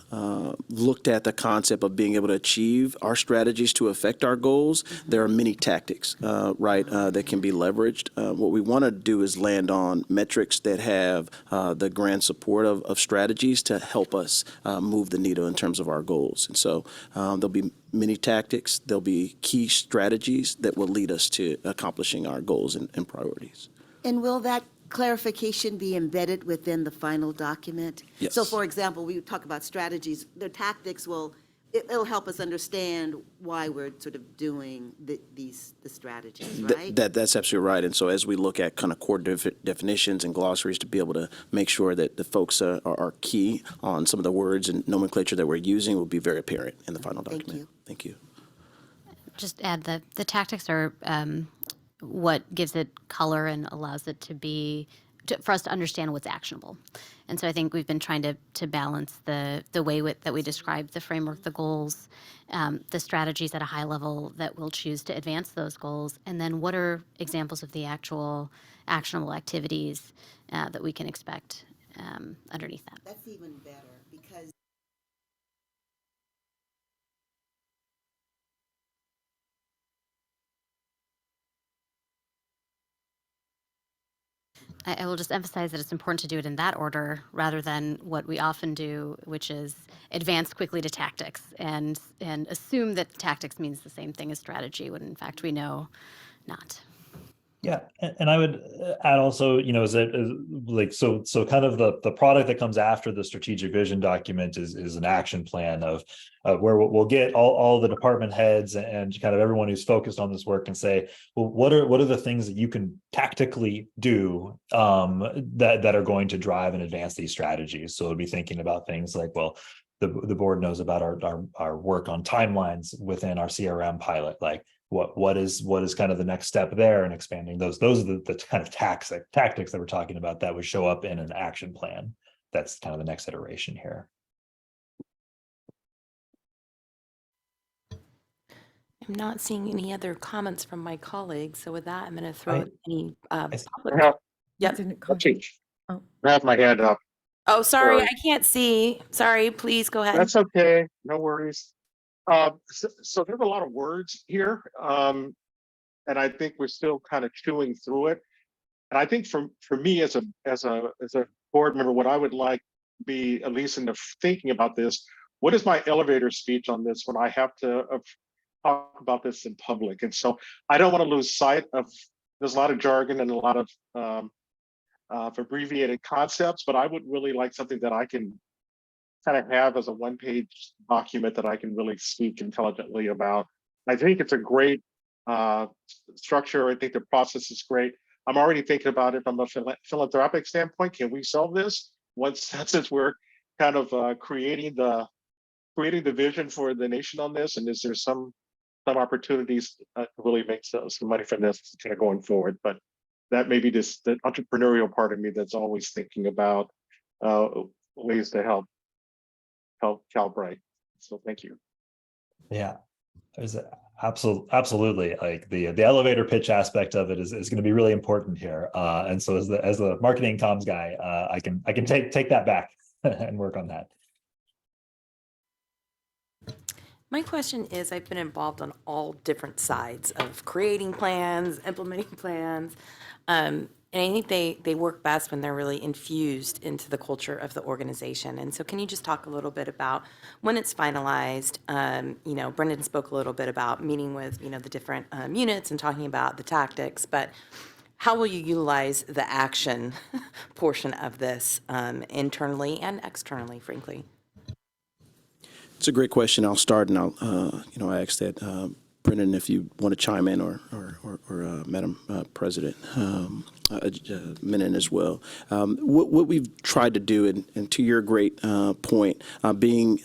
looked at the concept of being able to achieve our strategies to affect our goals. There are many tactics, that can be leveraged. What we want to do is land on metrics that have the grand support of strategies to help us move the needle in terms of our goals. And so there'll be many tactics. There'll be key strategies that will lead us to accomplishing our goals and priorities. And will that clarification be embedded within the final document? Yes. So for example, we talk about strategies, the tactics it'll help us understand why we're sort of doing the strategies, right? That's absolutely right. And so as we look at kind of core definitions and glossaries to be able to make sure that the folks are key on some of the words and nomenclature that we're using will be very apparent in the final document. Thank you. Just add that the tactics are what gives it color and allows it for us to understand what's actionable. And so I think we've been trying to balance the way that we describe the framework, the goals, the strategies at a high level that we'll choose to advance those goals, and then what are examples of the actual actionable activities that we can expect underneath that. That's even better, because I will just emphasize that it's important to do it in that order rather than what we often do, which is advance quickly to tactics and assume that tactics means the same thing as strategy, when in fact we know not. Yeah, and I would add also, like so kind of the product that comes after the strategic vision document is an action plan of where we'll get all the department heads and kind of everyone who's focused on this work and say, well, what are the things that you can tactically do that are going to drive and advance these strategies? So it'll be thinking about things like, well, the board knows about our work on timelines within our CRM pilot, like what is kind of the next step there, and expanding those are the kind of tactics that we're talking about that would show up in an action plan. That's kind of the next iteration here. I'm not seeing any other comments from my colleagues. So with that, I'm going to throw out any public. It Yep. didn't come- Oh. I have my hand up. Oh, sorry, Sorry. I can't see. Sorry, please go ahead. That's okay. No worries. So there's a lot of words here. And I think we're still kind of chewing through it. And I think for me as a board member, what I would like to be, at least in the thinking about this, what is my elevator speech on this when I have to talk about this in public? And so I don't want to lose sight of, there's a lot of jargon and a lot of abbreviated concepts, but I would really like something that I can kind of have as a one-page document that I can really speak intelligently about. I think it's a great structure. I think the process is great. I'm already thinking about it from a philanthropic standpoint. Can we solve this since we're kind of creating the vision for the nation on this? And is there some opportunities to really make some money from this kind of going forward? But that may be just the entrepreneurial part of me that's always thinking about ways to help Calbright. So thank you. Yeah, there's absolutely, like the elevator pitch aspect of it is going to be really important here. And so as the marketing comms guy, I can take that back and work on that. My question is, I've been involved on all different sides of creating plans, implementing plans. And I think they work best when they're really infused into the culture of the organization. And so can you just talk a little bit about when it's finalized? Brendan spoke a little bit about meeting with, the different units and talking about the tactics, but how will you utilize the action portion of this internally and externally, frankly? It's a great question. I'll start, and I'll ask that Brendan, if you want to chime in, or Madam President Menon as well. What we've tried to do, and to your great point, being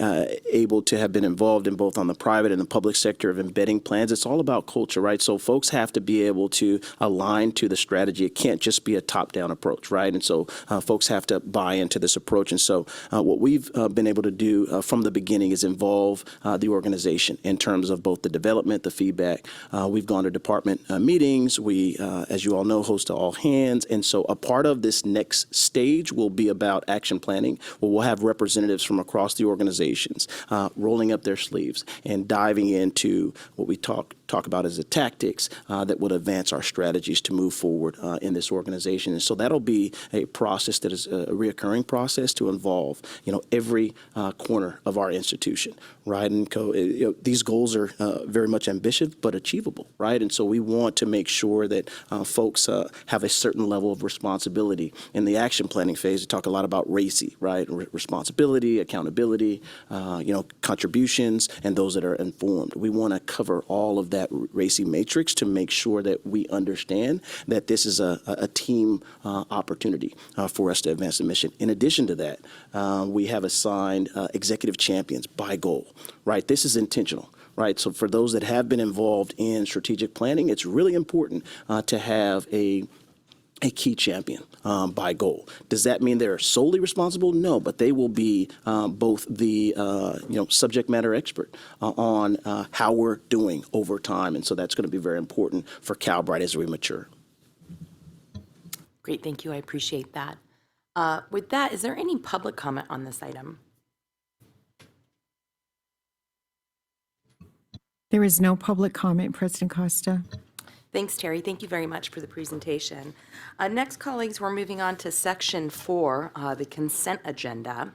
able to have been involved in both on the private and the public sector of embedding plans, it's all about culture, right? So folks have to be able to align to the strategy. It can't just be a top-down approach, right? And so folks have to buy into this approach. And so what we've been able to do from the beginning is involve the organization in terms of both the development, the feedback. We've gone to department meetings. We, as you all know, host all hands. And so a part of this next stage will be about action planning, where we'll have representatives from across the organizations rolling up their sleeves and diving into what we talk about as the tactics that would advance our strategies to move forward in this organization. And so that'll be a process that is a reoccurring process to involve, every corner of our institution, right? And these goals are very much ambitious but achievable, right? And so we want to make sure that folks have a certain level of responsibility. In the action planning phase, we talk a lot about RACI, right? Responsibility, accountability, contributions, and those that are informed. We want to cover all of that RACI matrix to make sure that we understand that this is a team opportunity for us to advance the mission. In addition to that, we have assigned executive champions by goal, right? This is intentional. Right. So for those that have been involved in strategic planning, it's really important to have a key champion by goal. Does that mean they're solely responsible? No, but they will be both the subject matter expert on how we're doing over time, and so that's going to be very important for Calbright as we mature. Great, thank you. I appreciate that. With that, is there any public comment on this item? There is no public comment, President Costa. Thanks, Terry. Thank you very much for the presentation. Next, colleagues, we're moving on to Section 4, the consent agenda.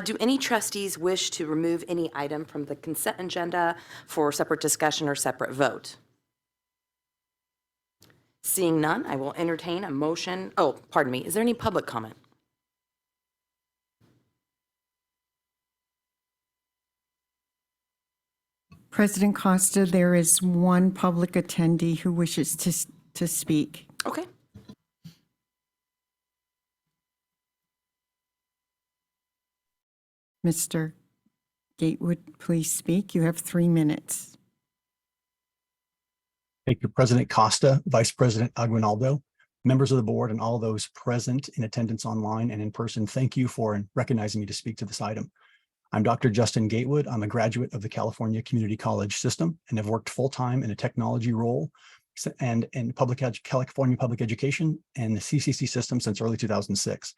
Do any trustees wish to remove any item from the consent agenda for separate discussion or separate vote? Seeing none, I will entertain a motion. Oh, pardon me. Is there any public comment? President Costa, there is one public attendee who wishes to speak. Okay. Mr. Gatewood, please speak. You have 3 minutes. Thank you, President Costa, Vice President Aguinaldo, members of the board, and all those present in attendance online and in person. Thank you for recognizing me to speak to this item. I'm Dr. Justin Gatewood. I'm a graduate of the California Community College system and have worked full-time in a technology role and in California public education and the CCC system since early 2006.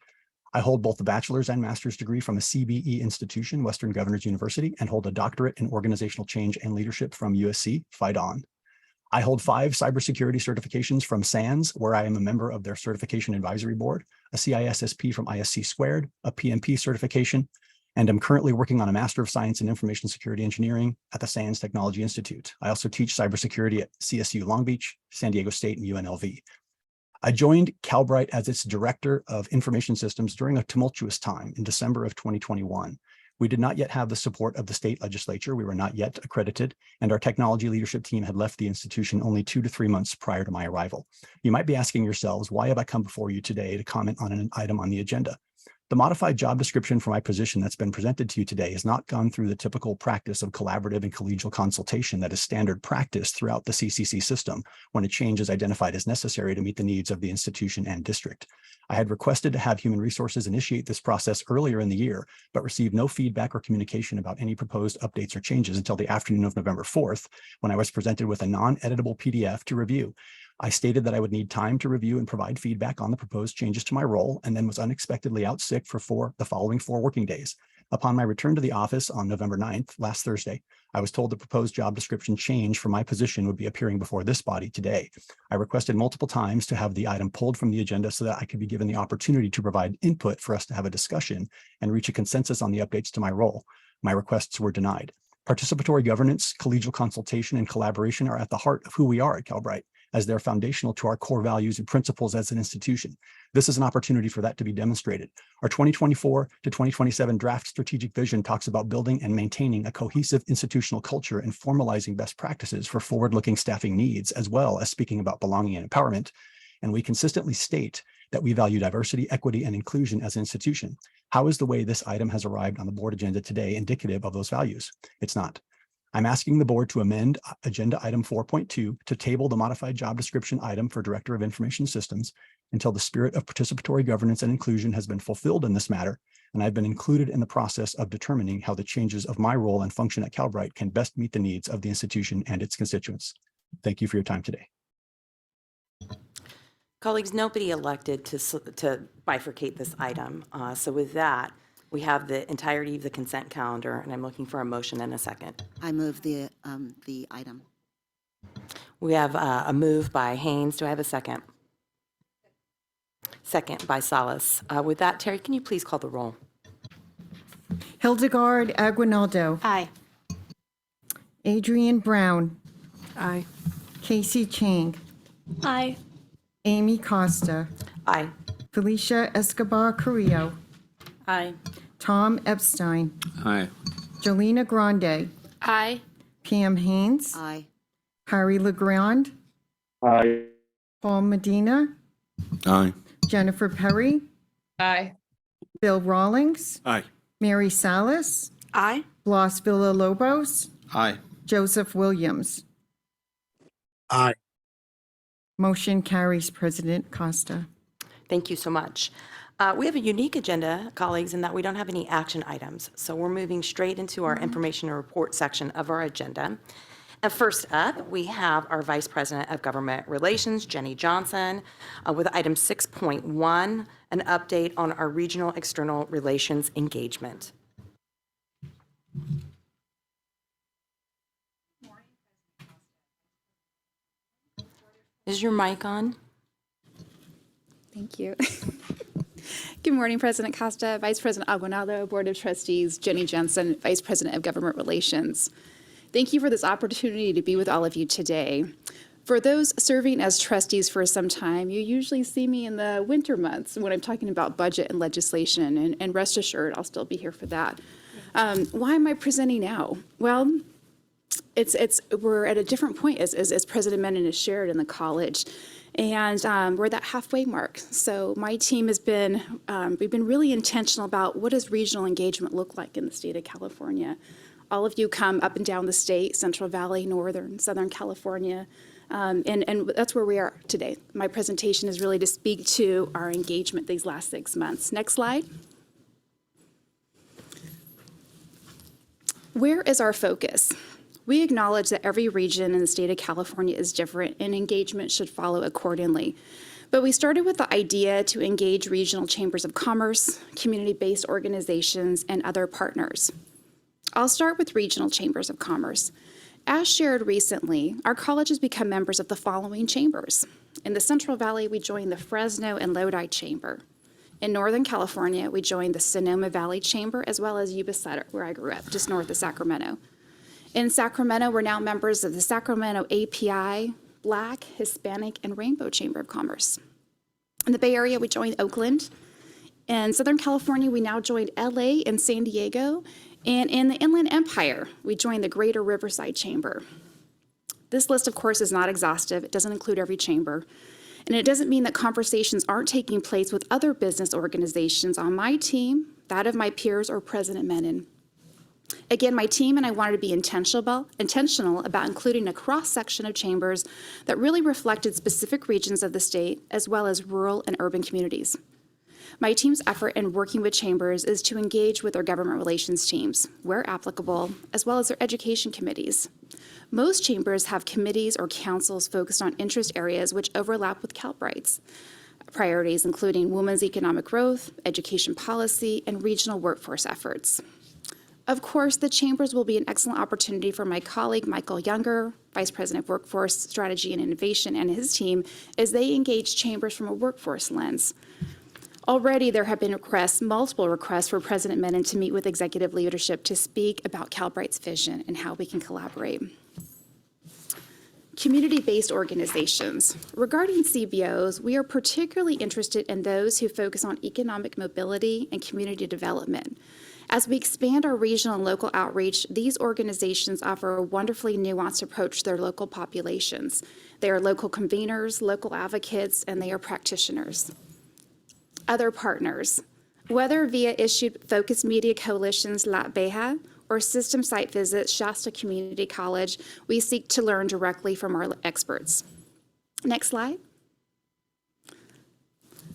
I hold both a bachelor's and master's degree from a CBE institution, Western Governors University, and hold a doctorate in organizational change and leadership from USC, Phi-Don. I hold 5 cybersecurity certifications from SANS, where I am a member of their certification advisory board, a CISSP from ISC Squared, a PMP certification, and I'm currently working on a Master of Science in Information Security Engineering at the SANS Technology Institute. I also teach cybersecurity at CSU Long Beach, San Diego State, and UNLV. I joined Calbright as its Director of Information Systems during a tumultuous time in December of 2021. We did not yet have the support of the state legislature. We were not yet accredited, and our technology leadership team had left the institution only 2 to 3 months prior to my arrival. You might be asking yourselves, why have I come before you today to comment on an item on the agenda? The modified job description for my position that's been presented to you today has not gone through the typical practice of collaborative and collegial consultation that is standard practice throughout the CCC system when a change is identified as necessary to meet the needs of the institution and district. I had requested to have Human Resources initiate this process earlier in the year, but received no feedback or communication about any proposed updates or changes until the afternoon of November 4th, when I was presented with a non-editable PDF to review. I stated that I would need time to review and provide feedback on the proposed changes to my role, and then was unexpectedly out sick for the following 4 working days. Upon my return to the office on November 9th, last Thursday, I was told the proposed job description change for my position would be appearing before this body today. I requested multiple times to have the item pulled from the agenda so that I could be given the opportunity to provide input for us to have a discussion and reach a consensus on the updates to my role. My requests were denied. Participatory governance, collegial consultation, and collaboration are at the heart of who we are at Calbright, as they're foundational to our core values and principles as an institution. This is an opportunity for that to be demonstrated. Our 2024 to 2027 draft strategic vision talks about building and maintaining a cohesive institutional culture and formalizing best practices for forward-looking staffing needs, as well as speaking about belonging and empowerment. And we consistently state that we value diversity, equity, and inclusion as an institution. How is the way this item has arrived on the board agenda today indicative of those values? It's not. I'm asking the board to amend agenda item 4.2 to table the modified job description item for Director of Information Systems until the spirit of participatory governance and inclusion has been fulfilled in this matter, and I've been included in the process of determining how the changes of my role and function at Calbright can best meet the needs of the institution and its constituents. Thank you for your time today. Colleagues, nobody elected to bifurcate this item. So with that, we have the entirety of the consent calendar, and I'm looking for a motion and a second. I move the item. We have a move by Haynes. Do I have a second? Second by Salas. With that, Terry, can you please call the roll? Hildegard Aguinaldo. Aye. Adrian Brown. Aye. Casey Chang. Aye. Amy Costa. Aye. Felicia Escobar Carrillo. Aye. Tom Epstein. Aye. Jolena Grande. Aye. Pam Haynes. Aye. Harry LeGrand. Aye. Paul Medina. Aye. Jennifer Perry. Aye. Bill Rawlings. Aye. Mary Salas. Aye. Blas Villalobos. Aye. Joseph Williams. Aye. Motion carries, President Costa. Thank you so much. We have a unique agenda, colleagues, in that we don't have any action items. So we're moving straight into our information and report section of our agenda. And first up, we have our Vice President of Government Relations, Jenny Johnson, with item 6.1, an update on our regional external relations engagement. Is your mic on? Thank you. Good morning, President Costa, Vice President Aguinaldo, Board of Trustees, Jenny Jensen, Vice President of Government Relations. Thank you for this opportunity to be with all of you today. For those serving as trustees for some time, you usually see me in the winter months when I'm talking about budget and legislation, and rest assured, I'll still be here for that. Why am I presenting now? Well, we're at a different point, as President Menon has shared, in the college. And we're at that halfway mark. So my team has been, we've been really intentional about what does regional engagement look like in the state of California. All of you come up and down the state, Central Valley, Northern, Southern California, and that's where we are today. My presentation is really to speak to our engagement these last 6 months. Next slide. Where is our focus? We acknowledge that every region in the state of California is different and engagement should follow accordingly. But we started with the idea to engage regional chambers of commerce, community-based organizations, and other partners. I'll start with regional chambers of commerce. As shared recently, our college has become members of the following chambers. In the Central Valley, we joined the Fresno and Lodi Chamber. In Northern California, we joined the Sonoma Valley Chamber, as well as Yuba Sutter, where I grew up, just north of Sacramento. In Sacramento, we're now members of the Sacramento API, Black, Hispanic, and Rainbow Chamber of Commerce. In the Bay Area, we joined Oakland. In Southern California, we now joined LA and San Diego. And in the Inland Empire, we joined the Greater Riverside Chamber. This list, of course, is not exhaustive. It doesn't include every chamber. And it doesn't mean that conversations aren't taking place with other business organizations on my team, that of my peers, or President Menon. Again, my team and I wanted to be intentional about including a cross-section of chambers that really reflected specific regions of the state, as well as rural and urban communities. My team's effort in working with chambers is to engage with their government relations teams, where applicable, as well as their education committees. Most chambers have committees or councils focused on interest areas which overlap with Calbright's priorities, including women's economic growth, education policy, and regional workforce efforts. Of course, the chambers will be an excellent opportunity for my colleague, Michael Younger, Vice President of Workforce Strategy and Innovation, and his team as they engage chambers from a workforce lens. Already, there have been multiple requests for President Menon to meet with executive leadership to speak about Calbright's vision and how we can collaborate. Community-based organizations. Regarding CBOs, we are particularly interested in those who focus on economic mobility and community development. As we expand our regional and local outreach, these organizations offer a wonderfully nuanced approach to their local populations. They are local conveners, local advocates, and they are practitioners. Other partners, whether via issued focused media coalitions La Beja or system site visits, Shasta Community College, we seek to learn directly from our experts. Next slide.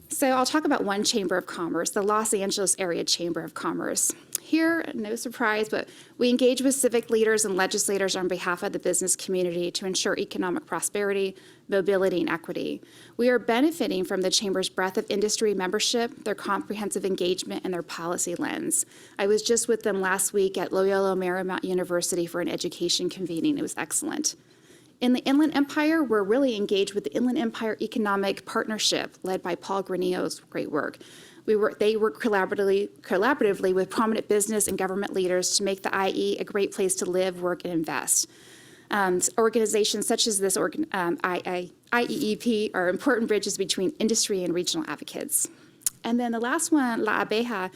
So I'll talk about one chamber of commerce, the Los Angeles Area Chamber of Commerce. Here, no surprise, but we engage with civic leaders and legislators on behalf of the business community to ensure economic prosperity, mobility, and equity. We are benefiting from the chamber's breadth of industry membership, their comprehensive engagement, and their policy lens. I was just with them last week at Loyola Marymount University for an education convening. It was excellent. In the Inland Empire, we're really engaged with the Inland Empire Economic Partnership, led by Paul Granillo's great work. They work collaboratively with prominent business and government leaders to make the IE a great place to live, work, and invest. Organizations such as this IEEP are important bridges between industry and regional advocates. And then the last one, La Abeja,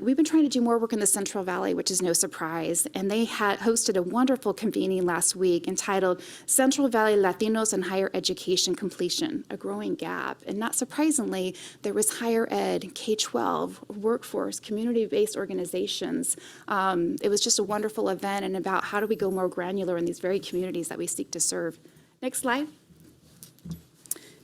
we've been trying to do more work in the Central Valley, which is no surprise. And they had hosted a wonderful convening last week entitled Central Valley Latinos and Higher Education Completion, a Growing Gap. And not surprisingly, there was higher ed, K-12, workforce, community-based organizations. It was just a wonderful event and about how do we go more granular in these very communities that we seek to serve. Next slide.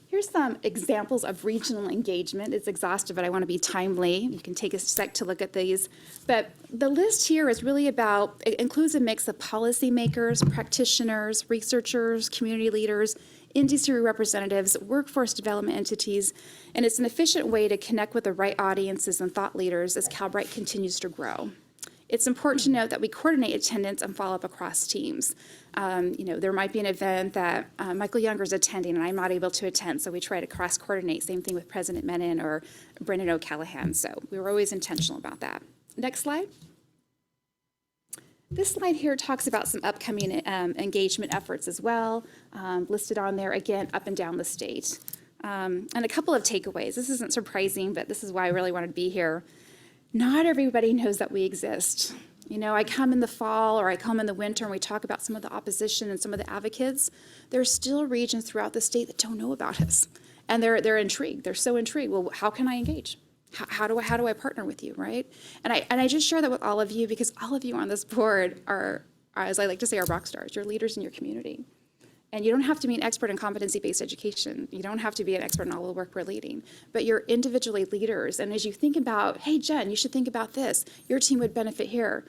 Here's some examples of regional engagement. It's exhaustive, but I want to be timely. You can take a sec to look at these. But the list here is really about, it includes a mix of policymakers, practitioners, researchers, community leaders, industry representatives, workforce development entities, and it's an efficient way to connect with the right audiences and thought leaders as Calbright continues to grow. It's important to note that we coordinate attendance and follow up across teams. There might be an event that Michael Younger is attending and I'm not able to attend, so we try to cross-coordinate. Same thing with President Menon or Brendan O'Callahan, so we were always intentional about that. Next slide. This slide here talks about some upcoming engagement efforts as well, listed on there, again, up and down the state. And a couple of takeaways. This isn't surprising, but this is why I really wanted to be here. Not everybody knows that we exist. I come in the fall or I come in the winter and we talk about some of the opposition and some of the advocates. There are still regions throughout the state that don't know about us. And they're intrigued. They're so intrigued. Well, how can I engage? How do I partner with you, right? And I just share that with all of you because all of you on this board are, as I like to say, are rock stars. You're leaders in your community. And you don't have to be an expert in competency-based education. You don't have to be an expert in all the work we're leading, but you're individually leaders. And as you think about, hey, Jen, you should think about this. Your team would benefit here.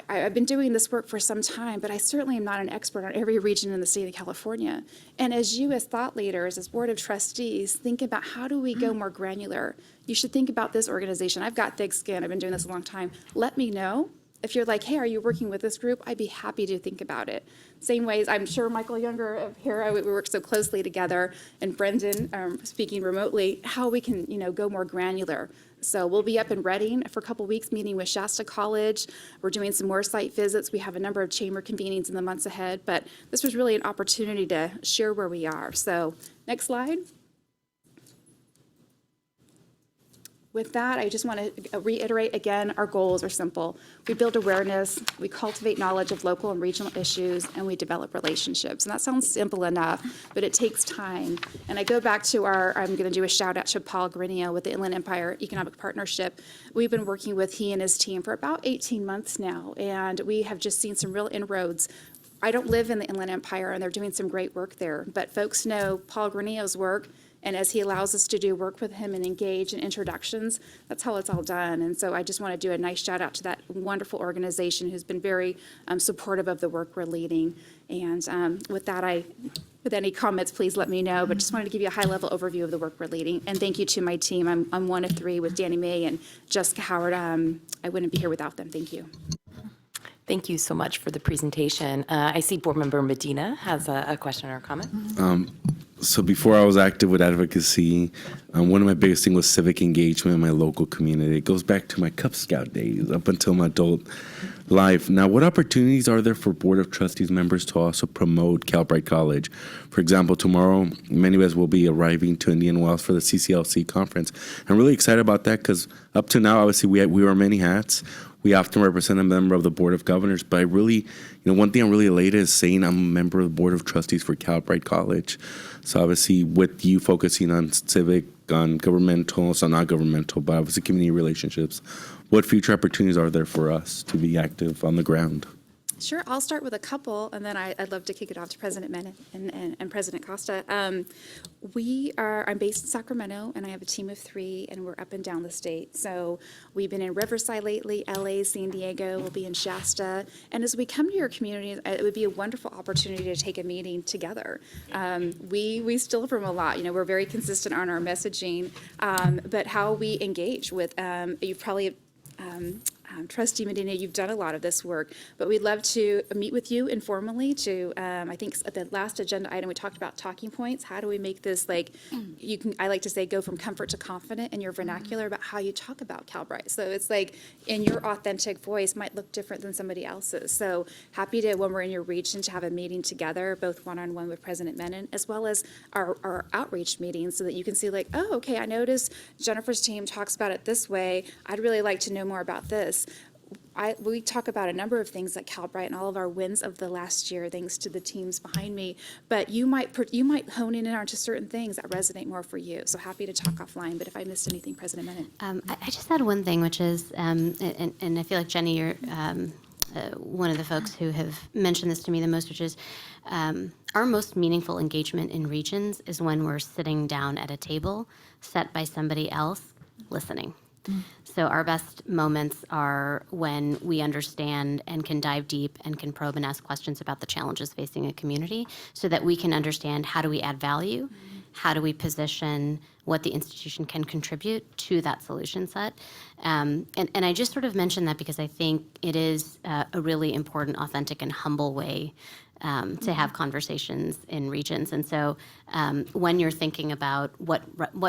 I've been doing this work for some time, but I certainly am not an expert on every region in the state of California. And as you as thought leaders, as board of trustees, think about how do we go more granular? You should think about this organization. I've got thick skin. I've been doing this a long time. Let me know. If you're like, hey, are you working with this group? I'd be happy to think about it. Same ways, I'm sure Michael Younger here, we work so closely together, and Brendan speaking remotely, how we can, go more granular. So we'll be up in Reading for a couple weeks meeting with Shasta College. We're doing some more site visits. We have a number of chamber convenings in the months ahead, but this was really an opportunity to share where we are. So next slide. With that, I just want to reiterate again, our goals are simple. We build awareness, we cultivate knowledge of local and regional issues, and we develop relationships. And that sounds simple enough, but it takes time. And I go back to I'm going to do a shout out to Paul Grinio with the Inland Empire Economic Partnership. We've been working with he and his team for about 18 months now, and we have just seen some real inroads. I don't live in the Inland Empire, and they're doing some great work there, but folks know Paul Grinio's work. And as he allows us to do work with him and engage in introductions, that's how it's all done. And so I just want to do a nice shout out to that wonderful organization who's been very supportive of the work we're leading. And with that, with any comments, please let me know. But just wanted to give you a high-level overview of the work we're leading. And thank you to my team. I'm one of three with Danny May and Jessica Howard. I wouldn't be here without them. Thank you. Thank you so much for the presentation. I see Board Member Medina has a question or a comment. So before I was active with advocacy, one of my biggest things was civic engagement in my local community. It goes back to my Cub Scout days up until my adult life. Now, what opportunities are there for Board of Trustees members to also promote Calbright College? For example, tomorrow, many of us will be arriving to Indian Wells for the CCLC conference. I'm really excited about that because up to now, obviously, we wear many hats. We often represent a member of the Board of Governors, but I really, one thing I'm really elated is saying I'm a member of the Board of Trustees for Calbright College. So obviously with you focusing on civic, on governmental, so not governmental, but obviously community relationships, what future opportunities are there for us to be active on the ground? Sure, I'll start with a couple, and then I'd love to kick it off to President Menon and President Costa. I'm based in Sacramento, and I have a team of 3, and we're up and down the state. So we've been in Riverside lately, LA, San Diego, we'll be in Shasta. And as we come to your community, it would be a wonderful opportunity to take a meeting together. We steal from a lot. We're very consistent on our messaging, but how we engage with, you've probably Trustee Medina, you've done a lot of this work, but we'd love to meet with you informally to, I think at the last agenda item, we talked about talking points. How do we make this I like to say, go from comfort to confident in your vernacular about how you talk about Calbright. So it's in your authentic voice might look different than somebody else's. So happy to, when we're in your region, to have a meeting together, both one-on-one with President Menon, as well as our outreach meetings so that you can see oh, okay, I noticed Jennifer's team talks about it this way. I'd really like to know more about this. We talk about a number of things at Calbright and all of our wins of the last year, thanks to the teams behind me. But you might hone in onto certain things that resonate more for you. So happy to talk offline. But if I missed anything, President Menon. I just had one thing, which is, and I feel like Jenny, you're one of the folks who have mentioned this to me the most, which is our most meaningful engagement in regions is when we're sitting down at a table set by somebody else listening. So our best moments are when we understand and can dive deep and can probe and ask questions about the challenges facing a community so that we can understand how do we add value, how do we position what the institution can contribute to that solution set. And I just sort of mentioned that because I think it is a really important, authentic, and humble way to have conversations in regions. And so when you're thinking about what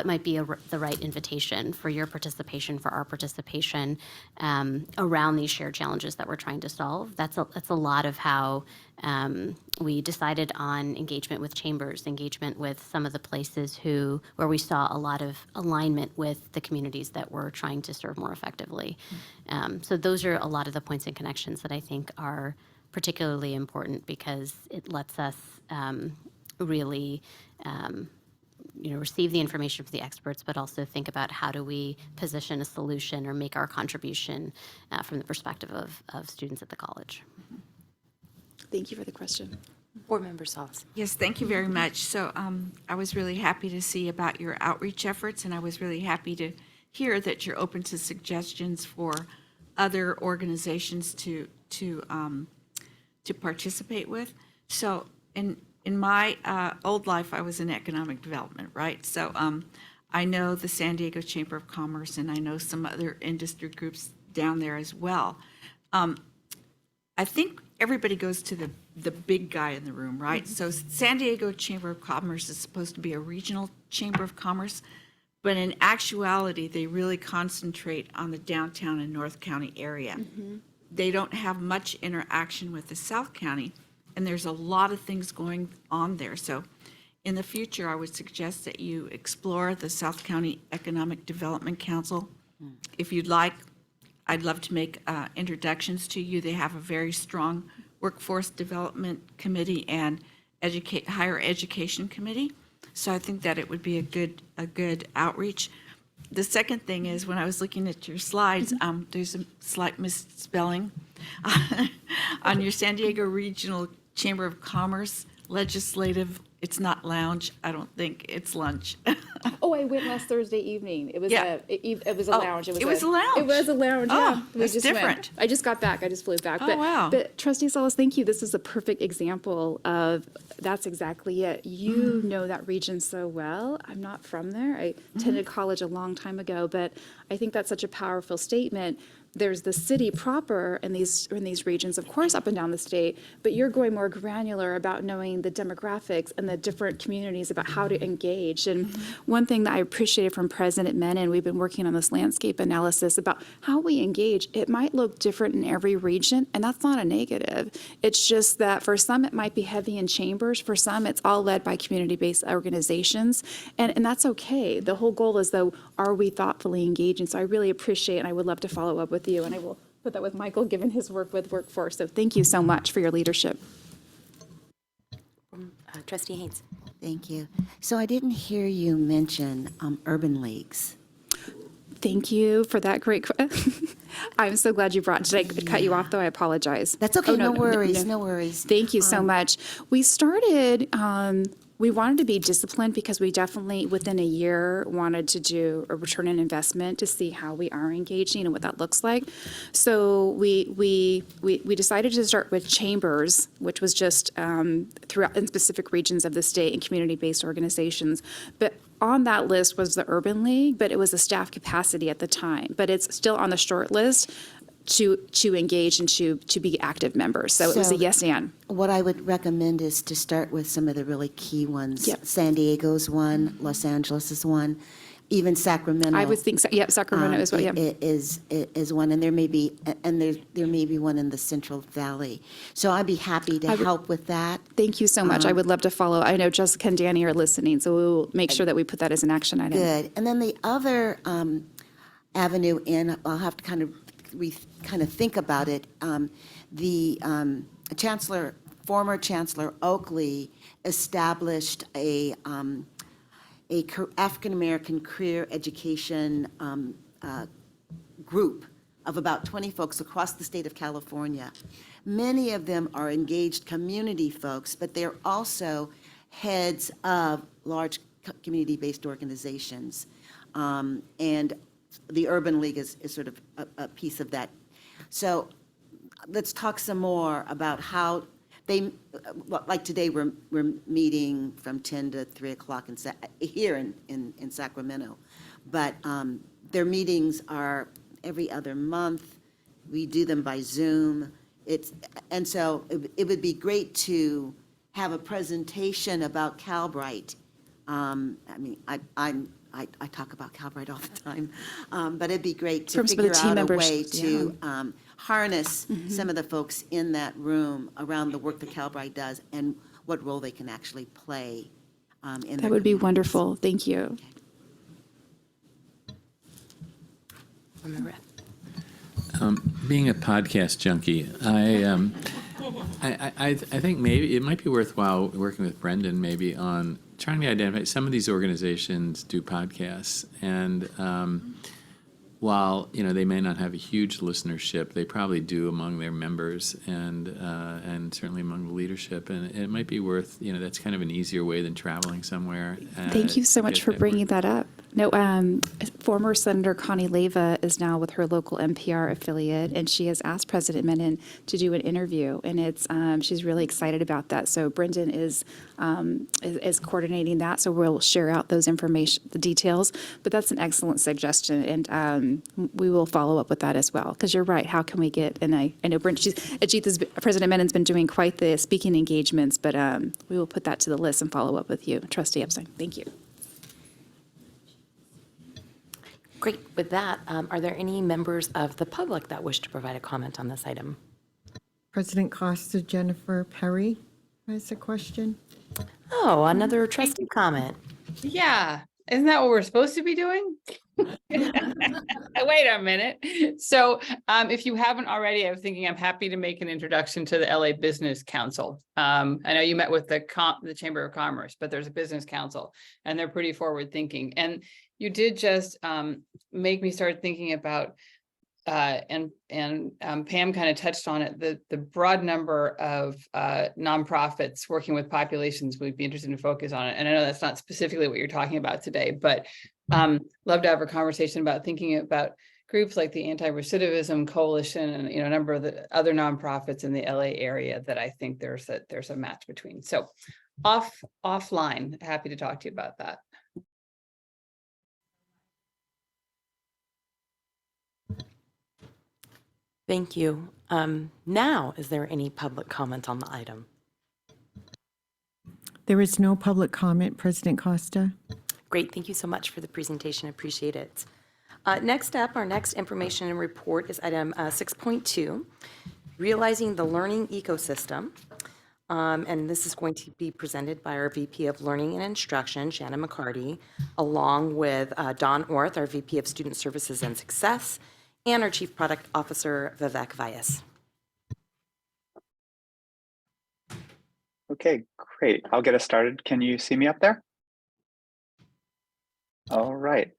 might be the right invitation for your participation, for our participation around these shared challenges that we're trying to solve, that's a lot of how we decided on engagement with chambers, engagement with some of the places where we saw a lot of alignment with the communities that we're trying to serve more effectively. So those are a lot of the points and connections that I think are particularly important because it lets us really receive the information from the experts, but also think about how do we position a solution or make our contribution from the perspective of students at the college. Thank you for the question. Board Member Sauce. Yes, thank you very much. So I was really happy to see about your outreach efforts, and I was really happy to hear that you're open to suggestions for other organizations to participate with. So in my old life, I was in economic development, right? So I know the San Diego Chamber of Commerce, and I know some other industry groups down there as well. I think everybody goes to the big guy in the room, right? So San Diego Chamber of Commerce is supposed to be a regional chamber of commerce, but in actuality, they really concentrate on the downtown and North County area. They don't have much interaction with the South County, and there's a lot of things going on there. So in the future, I would suggest that you explore the South County Economic Development Council. If you'd like, I'd love to make introductions to you. They have a very strong workforce development committee and higher education committee. So I think that it would be a good outreach. The second thing is, when I was looking at your slides, there's a slight misspelling on your San Diego Regional Chamber of Commerce Legislative. It's not lounge. I don't think it's lunch. Oh, I went last Thursday evening. It was it was a lounge. It was a lounge. It was a lounge. Yeah, that's different. I just got back. I just flew back. Oh, wow. But Trustee Salas, thank you. This is a perfect example of that's exactly it. You know that region so well. I'm not from there. I attended college a long time ago, but I think that's such a powerful statement. There's the city proper in these regions, of course, up and down the state, but you're going more granular about knowing the demographics and the different communities about how to engage. And one thing that I appreciated from President Menon, we've been working on this landscape analysis about how we engage. It might look different in every region, and that's not a negative. It's just that for some, it might be heavy in chambers. For some, it's all led by community-based organizations, and that's okay. The whole goal is, though, are we thoughtfully engaging? So I really appreciate, and I would love to follow up with you, and I will put that with Michael, given his work with workforce. So thank you so much for your leadership. Trustee Haynes. Thank you. So I didn't hear you mention urban leagues. Thank you for that great. I'm so glad you brought. Did I cut you off though? I apologize. That's okay. No worries. No worries. Thank you so much. We started. We wanted to be disciplined because we definitely, within a year, wanted to do a return on investment to see how we are engaging and what that looks like. So we decided to start with chambers, which was just throughout in specific regions of the state and community-based organizations. But on that list was the Urban League, but it was a staff capacity at the time. But it's still on the short list to engage and to be active members. So it was a yes and. What I would recommend is to start with some of the really key ones. Yep. San Diego's one, Los Angeles is one, even Sacramento. I would think so. Yep, Sacramento is what. Yep. Is one, and there may be one in the Central Valley. So I'd be happy to help with that. Thank you so much. I would love to follow. I know Jessica and Danny are listening, so we will make sure that we put that as an action item. Good. And then the other avenue in, I'll have to kind of think about it. The former Chancellor Oakley established a African American career education group of about 20 folks across the state of California. Many of them are engaged community folks, but they're also heads of large community-based organizations. And the Urban League is sort of a piece of that. So let's talk some more about how, they, well, like today, we're meeting from 10 to 3 o'clock here in Sacramento. But their meetings are every other month. We do them by Zoom. And so it would be great to have a presentation about Calbright. I mean, I talk about Calbright all the time, but it'd be great to From some of the figure team out members, a way to harness Mm-hmm. some of the folks in that room around the work that Calbright does and what role they can actually play in their That would be communities. wonderful. Thank you. Being a podcast junkie, I think maybe it might be worthwhile working with Brendan maybe on trying to identify some of these organizations do podcasts, and while they may not have a huge listenership, they probably do among their members and certainly among the leadership, and it might be worth that's kind of an easier way than traveling somewhere. Thank you so to much get for that bringing word. that up. No, former Senator Connie Leyva is now with her local NPR affiliate, and she has asked President Menon to do an interview, and she's really excited about that. So Brendan is coordinating that, so we'll share out those the details. But that's an excellent suggestion, and we will follow up with that as well. Because you're right, how can we get? And I know President Menon's been doing quite the speaking engagements, but we will put that to the list and follow up with you, Trustee Epstein. Thank you. Great. With that, are there any members of the public that wish to provide a comment on this item? President Costa, Jennifer Perry has a question. Oh, another trustee comment. Yeah, isn't that what we're supposed to be doing? Wait a minute. So if you haven't already, I was thinking I'm happy to make an introduction to the LA Business Council. I know you met with the Chamber of Commerce, but there's a business council and they're pretty forward thinking. And you did just make me start thinking about and Pam kind of touched on it, the broad number of nonprofits working with populations. We'd be interested to focus on it. And I know that's not specifically what you're talking about today, but love to have a conversation about thinking about groups like the Anti-Recidivism Coalition and a number of the other nonprofits in the LA area that I think there's a match between. So offline, happy to talk to you about that. Thank you. Now, is there any public comment on the item? There is no public comment, President Costa. Great. Thank you so much for the presentation. Appreciate it. Next up, our next information and report is item 6.2, realizing the learning ecosystem. And this is going to be presented by our VP of Learning and Instruction, Shannon McCarty, along with Don Orth, our VP of Student Services and Success, and our Chief Product Officer, Vivek Vyas. Okay, great. I'll get us started. Can you see me up there? All right.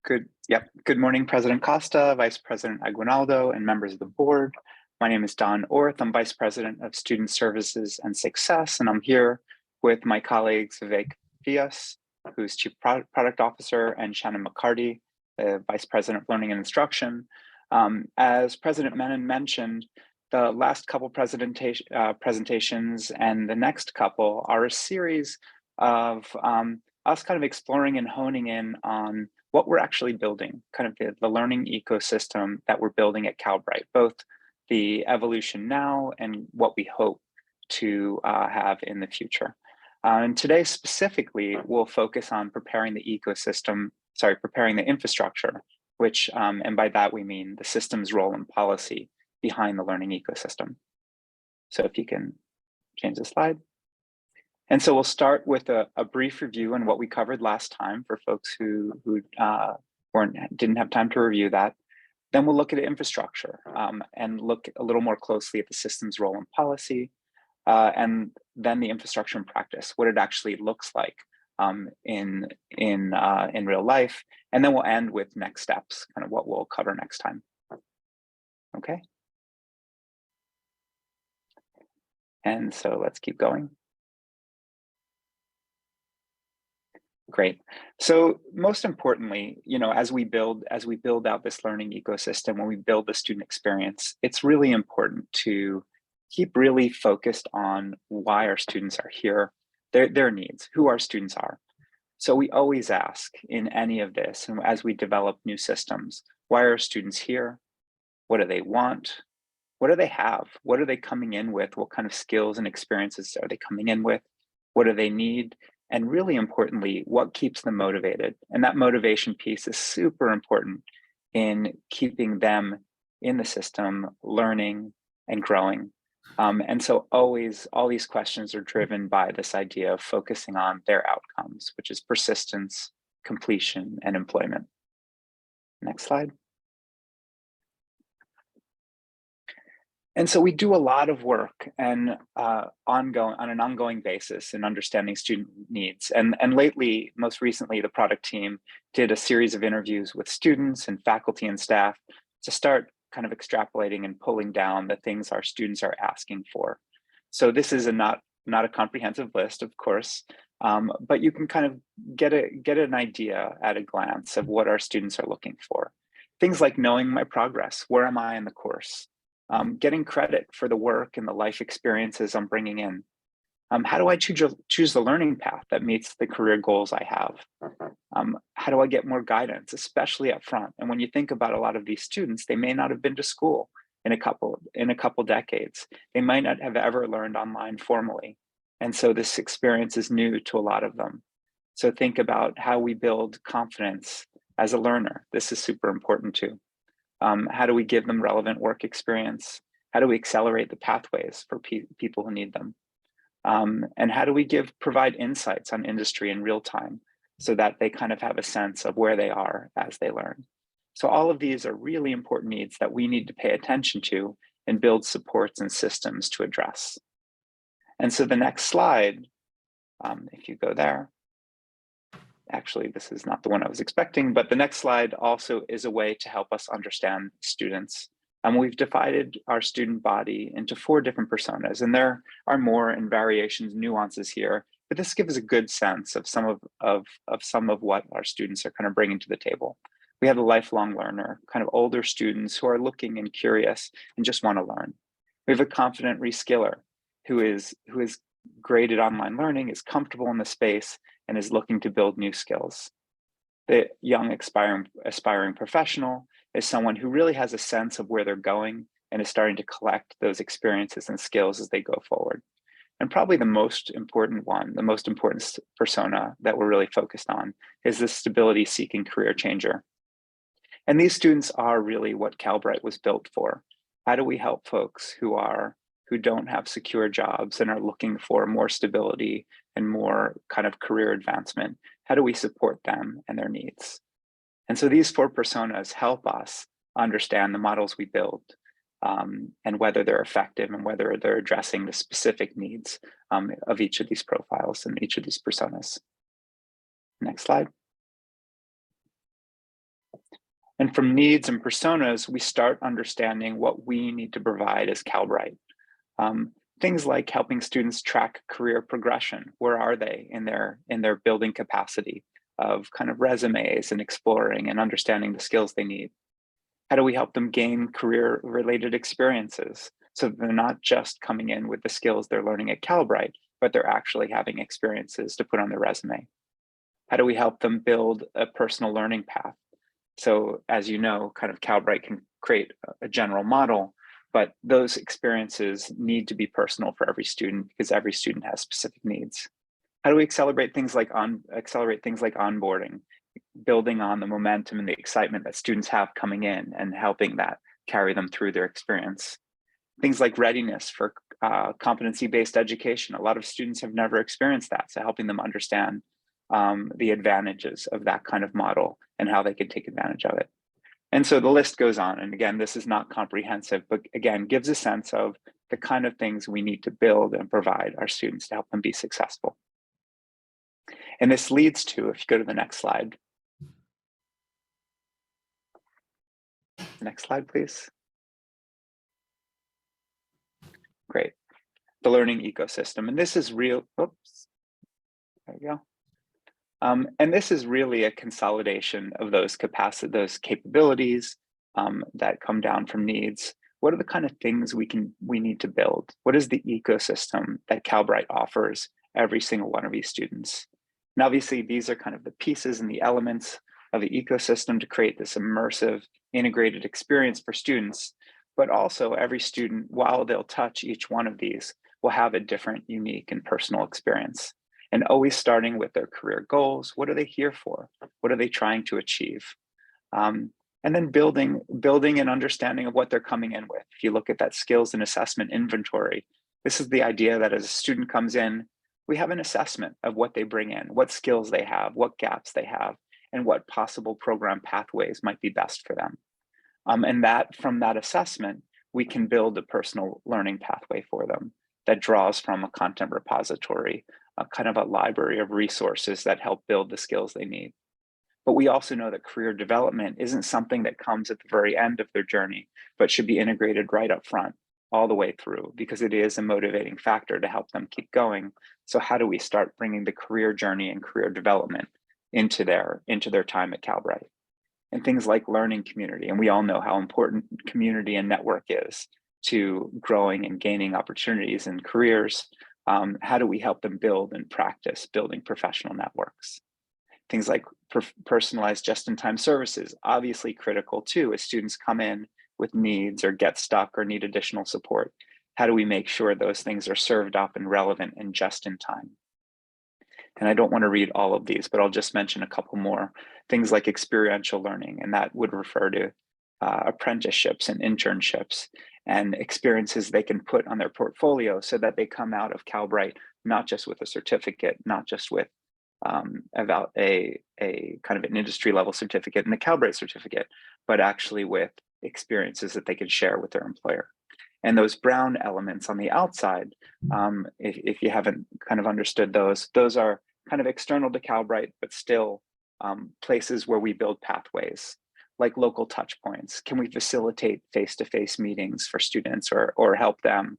Good. Yep. Good morning, President Costa, Vice President Aguinaldo, and members of the board. My name is Don Orth. I'm Vice President of Student Services and Success, and I'm here with my colleagues Vivek Vyas, who's Chief Product Officer, and Shannon McCarty, the Vice President of Learning and Instruction. As President Menon mentioned, the last couple presentations and the next couple are a series of us kind of exploring and honing in on what we're actually building, kind of the learning ecosystem that we're building at Calbright, both the evolution now and what we hope to have in the future. And today specifically, we'll focus on preparing the infrastructure, which, and by that we mean the system's role and policy behind the learning ecosystem. So if you can change the slide. And so we'll start with a brief review on what we covered last time for folks who didn't have time to review that. Then we'll look at infrastructure and look a little more closely at the system's role and policy, and then the infrastructure in practice, what it actually looks like in real life. And then we'll end with next steps, kind of what we'll cover next time. Okay. And so let's keep going. Great. So most importantly, as we build out this learning ecosystem, when we build the student experience, it's really important to keep really focused on why our students are here, their needs, who our students are. So we always ask in any of this, and as we develop new systems, why are students here? What do they want? What do they have? What are they coming in with? What kind of skills and experiences are they coming in with? What do they need? And really importantly, what keeps them motivated? And that motivation piece is super important in keeping them in the system, learning and growing. And so always, all these questions are driven by this idea of focusing on their outcomes, which is persistence, completion, and employment. Next slide. And so we do a lot of work and on an ongoing basis in understanding student needs. And lately, most recently, the product team did a series of interviews with students and faculty and staff to start kind of extrapolating and pulling down the things our students are asking for. So this is not a comprehensive list, of course, but you can kind of get an idea at a glance of what our students are looking for. Things like knowing my progress, where am I in the course? Getting credit for the work and the life experiences I'm bringing in. How do I choose the learning path that meets the career goals I have? How do I get more guidance, especially up front? And when you think about a lot of these students, they may not have been to school in a couple decades. They might not have ever learned online formally. And so this experience is new to a lot of them. So think about how we build confidence as a learner. This is super important too. How do we give them relevant work experience? How do we accelerate the pathways for people who need them? And how do we provide insights on industry in real time so that they kind of have a sense of where they are as they learn? So all of these are really important needs that we need to pay attention to and build supports and systems to address. And so the next slide, if you go there, actually, this is not the one I was expecting, but the next slide also is a way to help us understand students. We've divided our student body into 4 different personas, and there are more and variations, nuances here, but this gives a good sense of some of what our students are kind of bringing to the table. We have a lifelong learner, kind of older students who are looking and curious and just want to learn. We have a confident reskiller who is great at online learning, is comfortable in the space, and is looking to build new skills. The young aspiring professional is someone who really has a sense of where they're going and is starting to collect those experiences and skills as they go forward. And probably the most important one, the most important persona that we're really focused on is the stability-seeking career changer. And these students are really what Calbright was built for. How do we help folks who don't have secure jobs and are looking for more stability and more kind of career advancement? How do we support them and their needs? And so these 4 personas help us understand the models we build and whether they're effective and whether they're addressing the specific needs of each of these profiles and each of these personas. Next slide. And from needs and personas, we start understanding what we need to provide as Calbright. Things like helping students track career progression. Where are they in their building capacity of kind of resumes and exploring and understanding the skills they need? How do we help them gain career-related experiences so that they're not just coming in with the skills they're learning at Calbright, but they're actually having experiences to put on their resume? How do we help them build a personal learning path? So as you know, kind of Calbright can create a general model, but those experiences need to be personal for every student because every student has specific needs. How do we accelerate things like onboarding, building on the momentum and the excitement that students have coming in and helping that carry them through their experience? Things like readiness for competency-based education. A lot of students have never experienced that, so helping them understand the advantages of that kind of model and how they can take advantage of it. And so the list goes on. And again, this is not comprehensive, but again, gives a sense of the kind of things we need to build and provide our students to help them be successful. And this leads to, if you go to the next slide. Next slide, please. Great. The learning ecosystem. And this is real, oops, there we go. And this is really a consolidation of those capabilities that come down from needs what are the kind of things we need to build? What is the ecosystem that Calbright offers every single one of these students? And obviously, these are kind of the pieces and the elements of the ecosystem to create this immersive, integrated experience for students. But also, every student, while they'll touch each one of these, will have a different, unique, and personal experience. And always starting with their career goals. What are they here for? What are they trying to achieve? And then building an understanding of what they're coming in with. If you look at that skills and assessment inventory, this is the idea that as a student comes in, we have an assessment of what they bring in, what skills they have, what gaps they have, and what possible program pathways might be best for them. And that from that assessment, we can build a personal learning pathway for them that draws from a content repository, a kind of a library of resources that help build the skills they need. But we also know that career development isn't something that comes at the very end of their journey, but should be integrated right up front, all the way through, because it is a motivating factor to help them keep going. So how do we start bringing the career journey and career development into their time at Calbright? And things like learning community, and we all know how important community and network is to growing and gaining opportunities in careers. How do we help them build and practice building professional networks? Things like personalized just-in-time services, obviously critical too, as students come in with needs or get stuck or need additional support. How do we make sure those things are served up and relevant and just in time? And I don't want to read all of these, but I'll just mention a couple more. Things like experiential learning, and that would refer to apprenticeships and internships and experiences they can put on their portfolio so that they come out of Calbright not just with a certificate, not just with about a kind of an industry level certificate and a Calbright certificate, but actually with experiences that they can share with their employer. And those brown elements on the outside, if you haven't kind of understood those are kind of external to Calbright, but still places where we build pathways, like local touch points. Can we facilitate face-to-face meetings for students or help them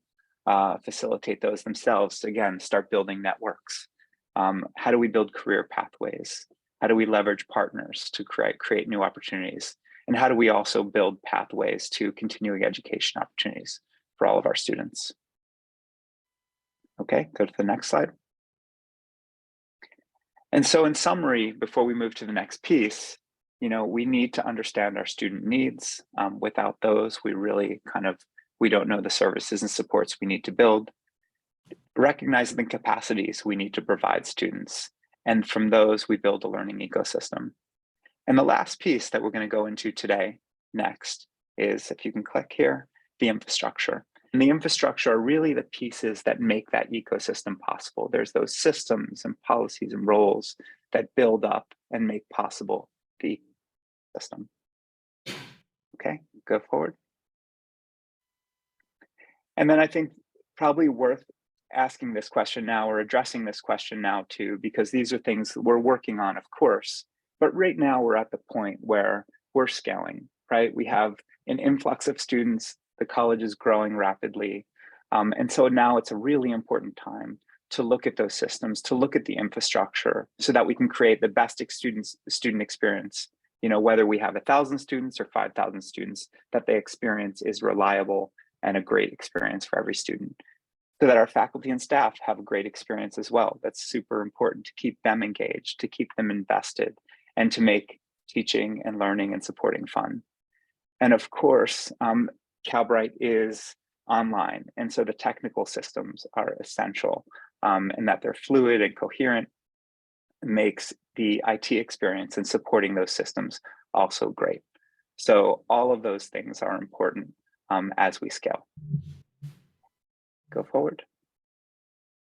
facilitate those themselves? Again, start building networks. How do we build career pathways? How do we leverage partners to create new opportunities? And how do we also build pathways to continuing education opportunities for all of our students? Okay, go to the next slide. And so in summary, before we move to the next piece, we need to understand our student needs. Without those, we don't know the services and supports we need to build. Recognizing the capacities we need to provide students. And from those, we build a learning ecosystem. And the last piece that we're going to go into today next is, if you can click here, the infrastructure. And the infrastructure are really the pieces that make that ecosystem possible. There's those systems and policies and roles that build up and make possible the system. Okay, go forward. And then I think probably worth asking this question now or addressing this question now too, because these are things that we're working on, of course, but right now we're at the point where we're scaling, right? We have an influx of students, the college is growing rapidly. And so now it's a really important time to look at those systems, to look at the infrastructure so that we can create the best student experience. Whether we have 1,000 students or 5,000 students, that the experience is reliable and a great experience for every student, so that our faculty and staff have a great experience as well. That's super important to keep them engaged, to keep them invested, and to make teaching and learning and supporting fun. And of course, Calbright is online, and so the technical systems are essential, and that they're fluid and coherent makes the IT experience and supporting those systems also great. So all of those things are important as we scale. Go forward.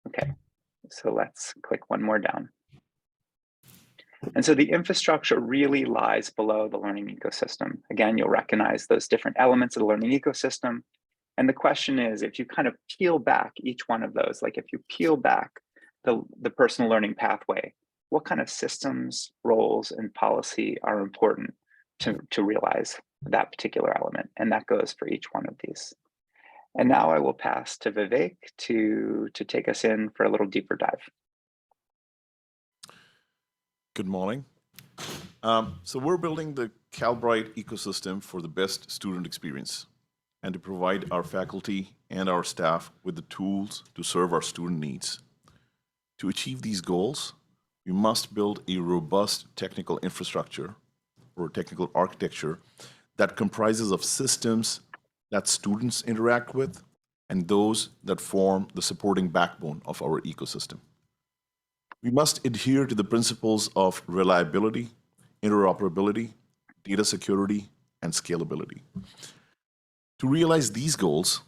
Okay, so let's click one more down. And so the infrastructure really lies below the learning ecosystem. Again, you'll recognize those different elements of the learning ecosystem. And the question is, if you kind of peel back each one of those, like if you peel back the personal learning pathway, what kind of systems, roles, and policy are important to realize that particular element? And that goes for each one of these. And now I will pass to Vivek to take us in for a little deeper dive. Good morning. So we're building the Calbright ecosystem for the best student experience. and to provide our faculty and our staff with the tools to serve our student needs. To achieve these goals, we must build a robust technical infrastructure or technical architecture that comprises of systems that students interact with and those that form the supporting backbone of our ecosystem. We must adhere to the principles of reliability, interoperability, data security, and scalability. To realize these goals,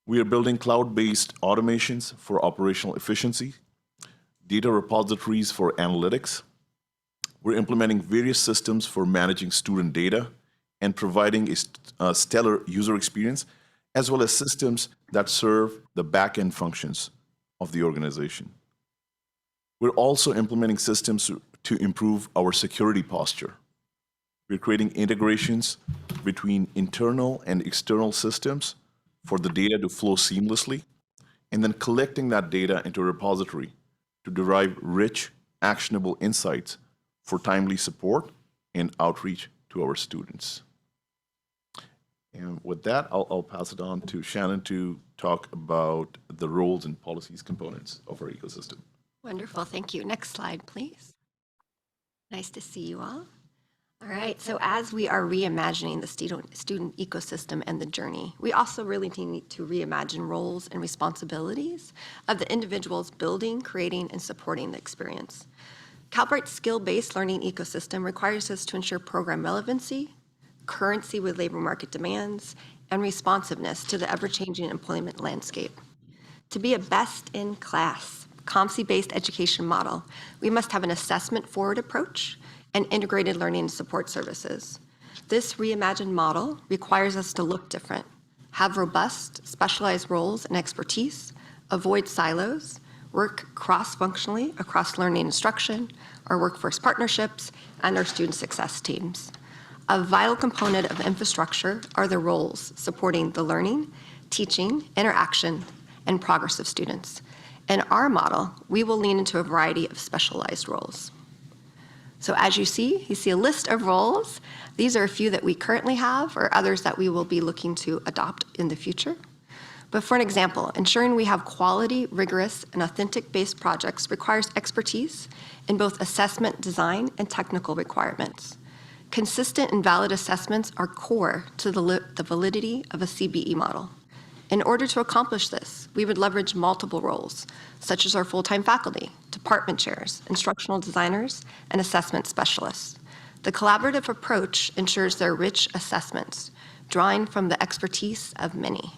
we are building cloud-based automations for operational efficiency, data repositories for analytics. We're implementing various systems for managing student data and providing a stellar user experience, as well as systems that serve the back-end functions of the organization. We're also implementing systems to improve our security posture. We're creating integrations between internal and external systems for the data to flow seamlessly, and then collecting that data into a repository to derive rich, actionable insights for timely support and outreach to our students. And with that, I'll pass it on to Shannon to talk about the roles and policies components of our ecosystem. Wonderful, thank you. Next slide, please. Nice to see you all. All right, so as we are reimagining the student ecosystem and the journey, we also really need to reimagine roles and responsibilities of the individuals building, creating, and supporting the experience. Calbright's skill-based learning ecosystem requires us to ensure program relevancy, currency with labor market demands, and responsiveness to the ever-changing employment landscape. To be a best-in-class, competency-based education model, we must have an assessment-forward approach and integrated learning and support services. This reimagined model requires us to look different, have robust, specialized roles and expertise, avoid silos, work cross-functionally across learning instruction, our workforce partnerships, and our student success teams. A vital component of infrastructure are the roles supporting the learning, teaching, interaction, and progress of students. In our model, we will lean into a variety of specialized roles. So as you see a list of roles. These are a few that we currently have or others that we will be looking to adopt in the future. But for an example, ensuring we have quality, rigorous, and authentic-based projects requires expertise in both assessment design and technical requirements. Consistent and valid assessments are core to the validity of a CBE model. In order to accomplish this, we would leverage multiple roles, such as our full-time faculty, department chairs, instructional designers, and assessment specialists. The collaborative approach ensures there are rich assessments, drawing from the expertise of many.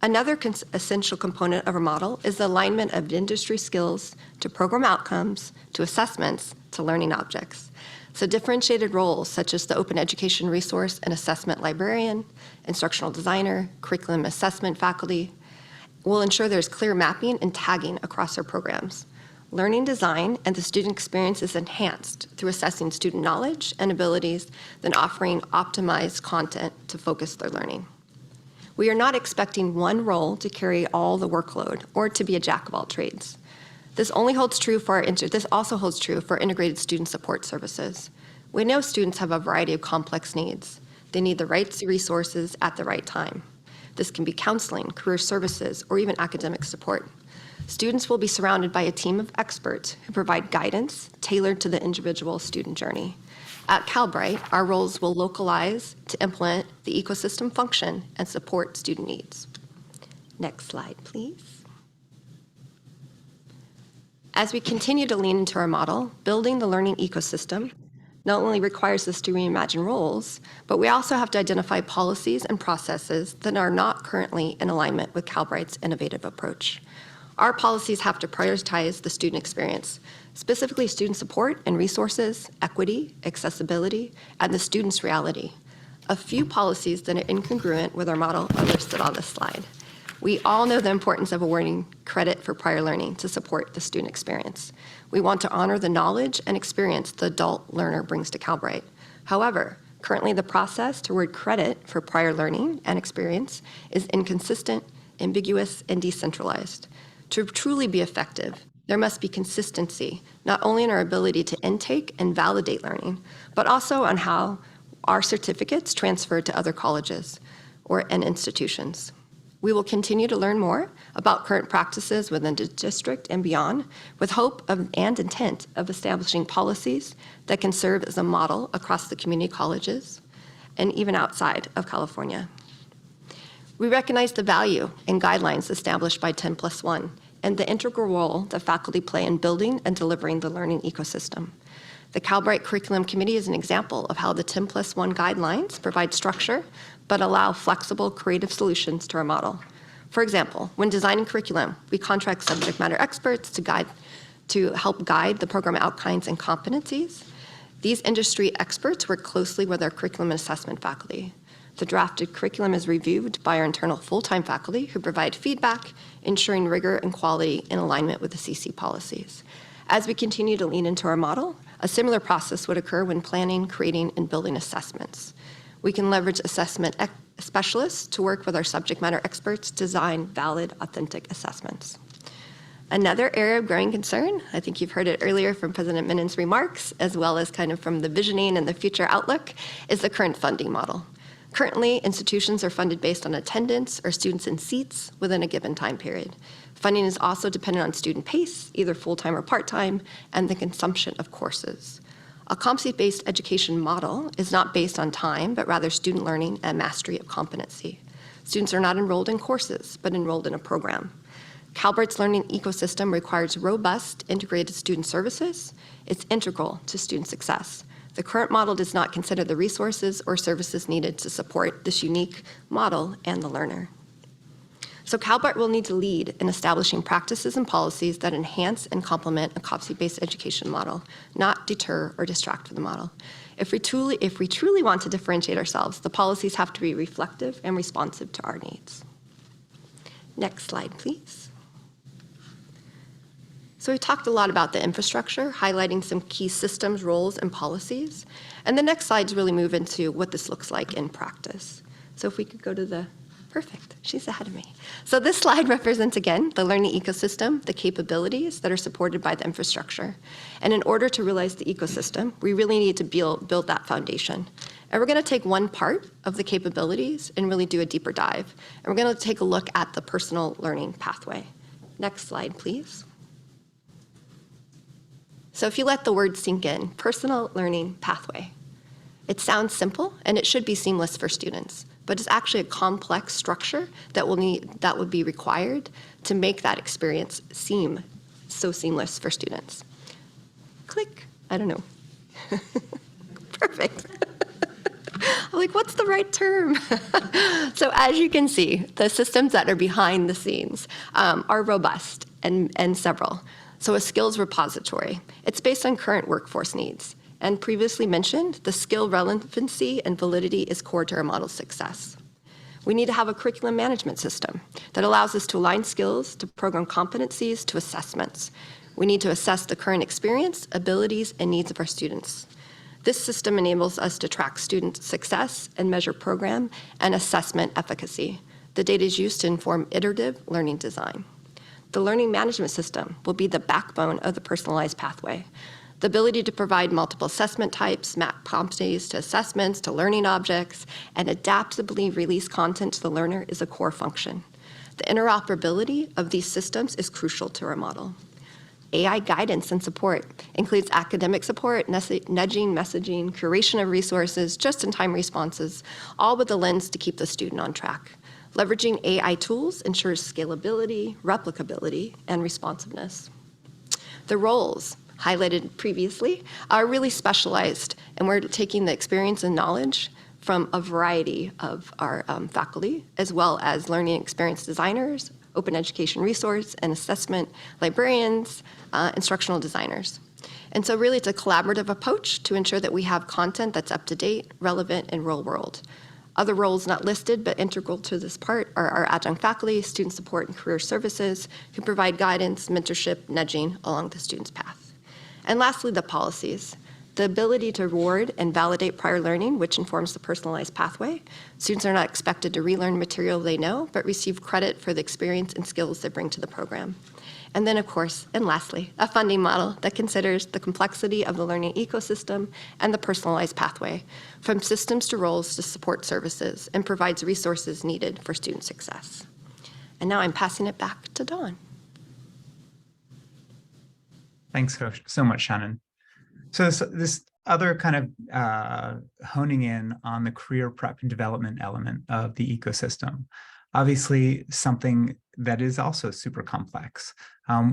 Another essential component of our model is the alignment of industry skills to program outcomes, to assessments, to learning objects. So differentiated roles such as the open education resource and assessment librarian, instructional designer, curriculum assessment faculty will ensure there's clear mapping and tagging across our programs. Learning design and the student experience is enhanced through assessing student knowledge and abilities, then offering optimized content to focus their learning. We are not expecting one role to carry all the workload or to be a jack of all trades. This also holds true for our integrated student support services. We know students have a variety of complex needs. They need the right resources at the right time. This can be counseling, career services, or even academic support. Students will be surrounded by a team of experts who provide guidance tailored to the individual student journey. At Calbright, our roles will localize to implement the ecosystem function and support student needs. Next slide, please. As we continue to lean into our model, building the learning ecosystem not only requires us to reimagine roles, but we also have to identify policies and processes that are not currently in alignment with Calbright's innovative approach. Our policies have to prioritize the student experience, specifically student support and resources, equity, accessibility, and the student's reality. A few policies that are incongruent with our model are listed on this slide. We all know the importance of awarding credit for prior learning to support the student experience. We want to honor the knowledge and experience the adult learner brings to Calbright. However, currently the process to award credit for prior learning and experience is inconsistent, ambiguous, and decentralized. To truly be effective, there must be consistency, not only in our ability to intake and validate learning, but also on how our certificates transfer to other colleges. and institutions. We will continue to learn more about current practices within the district and beyond, with hope and intent of establishing policies that can serve as a model across the community colleges and even outside of California. We recognize the value and guidelines established by 10+1 and the integral role that faculty play in building and delivering the learning ecosystem. The Calbright Curriculum Committee is an example of how the 10+1 guidelines provide structure but allow flexible, creative solutions to our model. For example, when designing curriculum, we contract subject matter experts to help guide the program outcomes and competencies. These industry experts work closely with our curriculum and assessment faculty. The drafted curriculum is reviewed by our internal full-time faculty who provide feedback, ensuring rigor and quality in alignment with the CC policies. As we continue to lean into our model, a similar process would occur when planning, creating, and building assessments. We can leverage assessment specialists to work with our subject matter experts to design valid, authentic assessments. Another area of growing concern, I think you've heard it earlier from President Minan's remarks, as well as kind of from the visioning and the future outlook, is the current funding model. Currently, institutions are funded based on attendance or students in seats within a given time period. Funding is also dependent on student pace, either full-time or part-time, and the consumption of courses. A competency-based education model is not based on time, but rather student learning and mastery of competency. Students are not enrolled in courses, but enrolled in a program. Calbright's learning ecosystem requires robust, integrated student services. It's integral to student success. The current model does not consider the resources or services needed to support this unique model and the learner. So Calbright will need to lead in establishing practices and policies that enhance and complement a competency-based education model, not deter or distract from the model. If we truly want to differentiate ourselves, the policies have to be reflective and responsive to our needs. Next slide, please. So we talked a lot about the infrastructure, highlighting some key systems, roles, and policies. And the next slides really move into what this looks like in practice. So if we could go to the, perfect, she's ahead of me. So this slide represents, again, the learning ecosystem, the capabilities that are supported by the infrastructure. And in order to realize the ecosystem, we really need to build that foundation. And we're going to take one part of the capabilities and really do a deeper dive. And we're going to take a look at the personal learning pathway. Next slide, please. So if you let the word sink in, personal learning pathway. It sounds simple and it should be seamless for students, but it's actually a complex structure that would be required to make that experience seem so seamless for students. Click, I don't know. Perfect. I'm like, what's the right term? So as you can see, the systems that are behind the scenes are robust and several. So a skills repository, it's based on current workforce needs. And previously mentioned, the skill relevancy and validity is core to our model's success. We need to have a curriculum management system that allows us to align skills to program competencies to assessments. We need to assess the current experience, abilities, and needs of our students. This system enables us to track student success and measure program and assessment efficacy. The data is used to inform iterative learning design. The learning management system will be the backbone of the personalized pathway. The ability to provide multiple assessment types, map competencies to assessments, to learning objects, and adaptively release content to the learner is a core function. The interoperability of these systems is crucial to our model. AI guidance and support includes academic support, nudging, messaging, curation of resources, just-in-time responses, all with the lens to keep the student on track. Leveraging AI tools ensures scalability, replicability, and responsiveness. The roles highlighted previously are really specialized, and we're taking the experience and knowledge from a variety of our faculty, as well as learning experience designers, open education resource and assessment librarians, instructional designers. And so really it's a collaborative approach to ensure that we have content that's up to date, relevant, and real world. Other roles not listed but integral to this part are our adjunct faculty, student support and career services, who provide guidance, mentorship, nudging along the student's path. And lastly, the policies. The ability to reward and validate prior learning, which informs the personalized pathway. Students are not expected to relearn material they know, but receive credit for the experience and skills they bring to the program. And then, of course, and lastly, a funding model that considers the complexity of the learning ecosystem and the personalized pathway from systems to roles to support services and provides resources needed for student success. And now I'm passing it back to Dawn. Thanks so much, Shannon. So this other kind of honing in on the career prep and development element of the ecosystem, obviously something that is also super complex.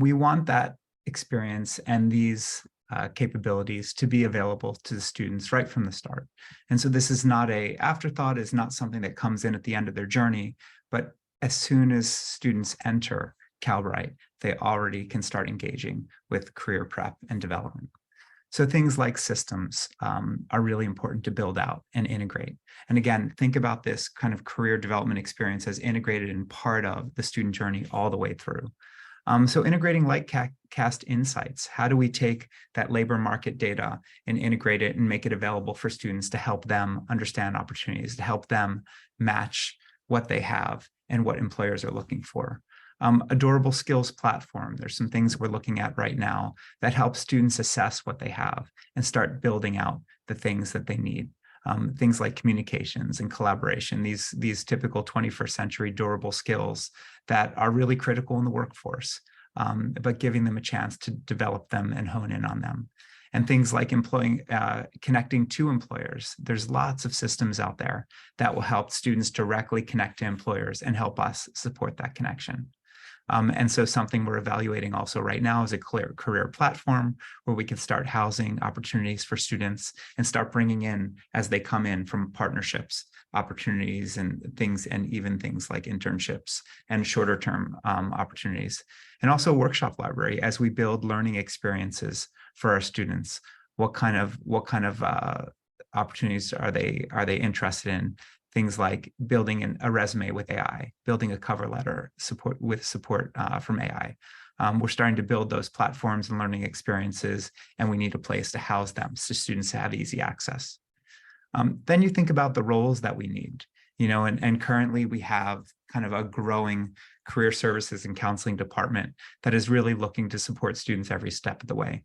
We want that experience and these capabilities to be available to the students right from the start. And so this is not an afterthought, is not something that comes in at the end of their journey, but as soon as students enter Calbright, they already can start engaging with career prep and development. So things like systems are really important to build out and integrate. And again, think about this kind of career development experience as integrated and part of the student journey all the way through. So integrating like cast insights, how do we take that labor market data and integrate it and make it available for students to help them understand opportunities, to help them match what they have and what employers are looking for. A durable skills platform. There's some things we're looking at right now that help students assess what they have and start building out the things that they need. Things like communications and collaboration, these typical 21st century durable skills that are really critical in the workforce, but giving them a chance to develop them and hone in on them. And things like connecting to employers. There's lots of systems out there that will help students directly connect to employers and help us support that connection. And so something we're evaluating also right now is a career platform where we can start housing opportunities for students and start bringing in, as they come in from partnerships, opportunities and things, and even things like internships and shorter term opportunities. And also workshop library as we build learning experiences for our students. What kind of opportunities are they interested in? Things like building a resume with AI, building a cover letter support from AI. We're starting to build those platforms and learning experiences, and we need a place to house them so students have easy access. Then you think about the roles that we need, and currently we have kind of a growing career services and counseling department that is really looking to support students every step of the way,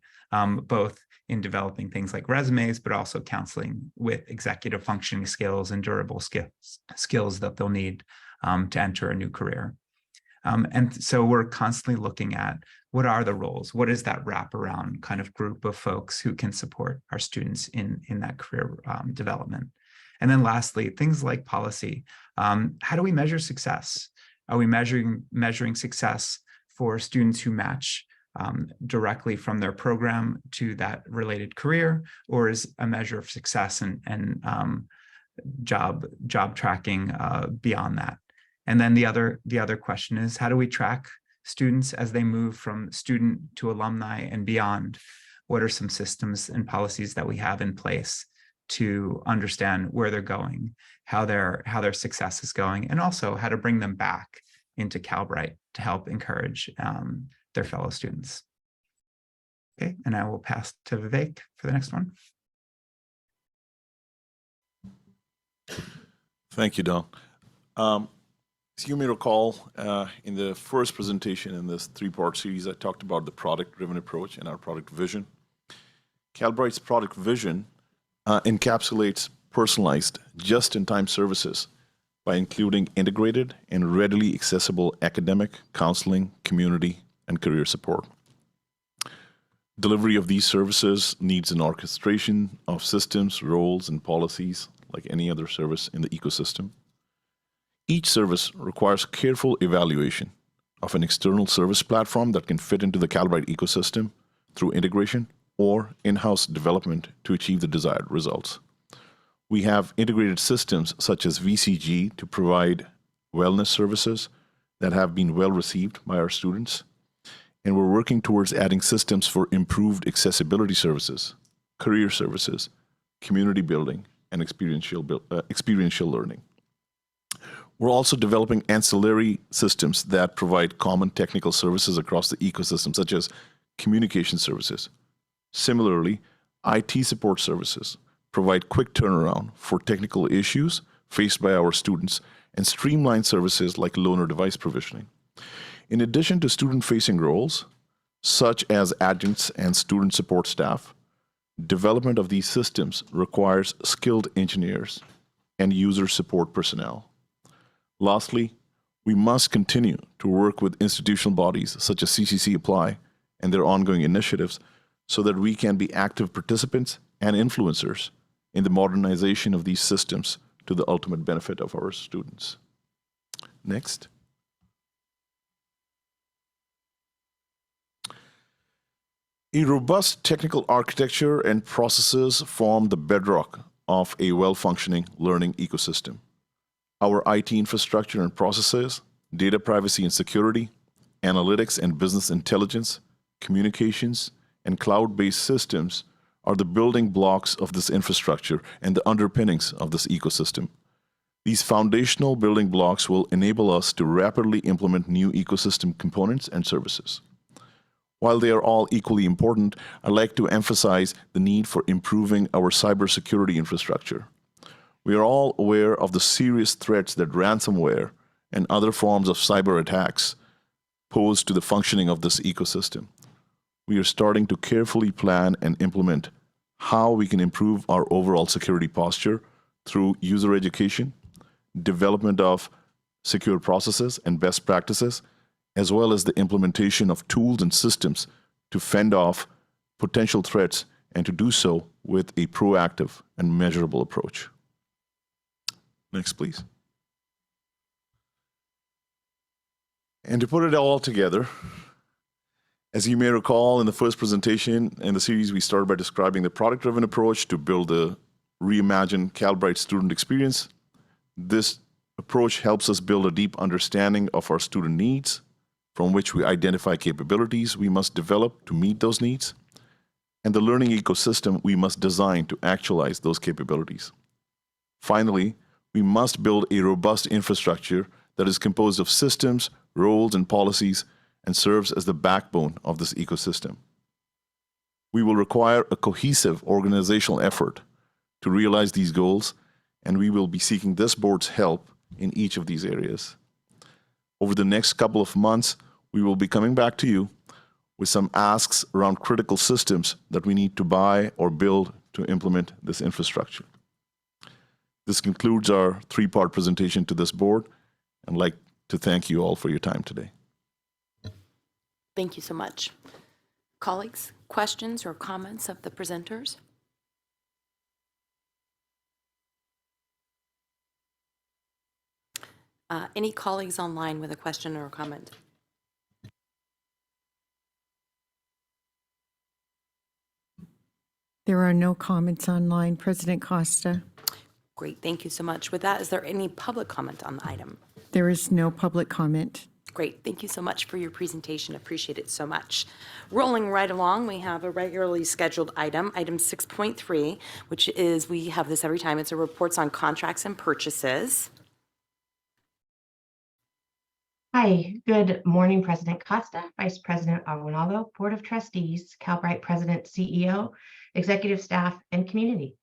both in developing things like resumes, but also counseling with executive functioning skills and durable skills that they'll need to enter a new career. And so we're constantly looking at what are the roles, what is that wraparound kind of group of folks who can support our students in that career development. And then lastly, things like policy. How do we measure success? Are we measuring success for students who match directly from their program to that related career, or is a measure of success and job tracking beyond that? And then the other question is, how do we track students as they move from student to alumni and beyond? What are some systems and policies that we have in place to understand where they're going, how their success is going, and also how to bring them back into Calbright to help encourage their fellow students. Okay, and I will pass to Vivek for the next one. Thank you, Don. As you may recall, in the first presentation in this three-part series, I talked about the product-driven approach and our product vision. Calbright's product vision encapsulates personalized, just-in-time services by including integrated and readily accessible academic, counseling, community, and career support. Delivery of these services needs an orchestration of systems, roles, and policies like any other service in the ecosystem. Each service requires careful evaluation of an external service platform that can fit into the Calbright ecosystem through integration or in-house development to achieve the desired results. We have integrated systems such as VCG to provide wellness services that have been well received by our students. And we're working towards adding systems for improved accessibility services, career services, community building, and experiential learning. We're also developing ancillary systems that provide common technical services across the ecosystem, such as communication services. Similarly, IT support services provide quick turnaround for technical issues faced by our students and streamline services like loaner device provisioning. In addition to student-facing roles, such as adjuncts and student support staff, development of these systems requires skilled engineers and user support personnel. Lastly, we must continue to work with institutional bodies such as CCC Apply and their ongoing initiatives so that we can be active participants and influencers in the modernization of these systems to the ultimate benefit of our students. Next. A robust technical architecture and processes form the bedrock of a well-functioning learning ecosystem. Our IT infrastructure and processes, data privacy and security, analytics and business intelligence, communications, and cloud-based systems are the building blocks of this infrastructure and the underpinnings of this ecosystem. These foundational building blocks will enable us to rapidly implement new ecosystem components and services. While they are all equally important, I'd like to emphasize the need for improving our cybersecurity infrastructure. We are all aware of the serious threats that ransomware and other forms of cyber attacks pose to the functioning of this ecosystem. We are starting to carefully plan and implement how we can improve our overall security posture through user education, development of secure processes and best practices, as well as the implementation of tools and systems to fend off potential threats and to do so with a proactive and measurable approach. Next, please. And to put it all together, as you may recall, in the first presentation in the series, we started by describing the product-driven approach to build a reimagined Calbright student experience. This approach helps us build a deep understanding of our student needs, from which we identify capabilities we must develop to meet those needs, and the learning ecosystem we must design to actualize those capabilities. Finally, we must build a robust infrastructure that is composed of systems, roles, and policies, and serves as the backbone of this ecosystem. We will require a cohesive organizational effort to realize these goals, and we will be seeking this board's help in each of these areas. Over the next couple of months, we will be coming back to you with some asks around critical systems that we need to buy or build to implement this infrastructure. This concludes our three-part presentation to this board, and I'd like to thank you all for your time today. Thank you so much. Colleagues, questions or comments of the presenters? Any colleagues online with a question or a comment? There are no comments online, President Costa. Great, thank you so much. With that, is there any public comment on the item? There is no public comment. Great, thank you so much for your presentation. Appreciate it so much. Rolling right along, we have a regularly scheduled item 6.3, which is, we have this every time, it's a reports on contracts and purchases. Hi, good morning, President Costa, Vice President Aguinaldo, Board of Trustees, Calbright President, CEO, Executive Staff, and Community.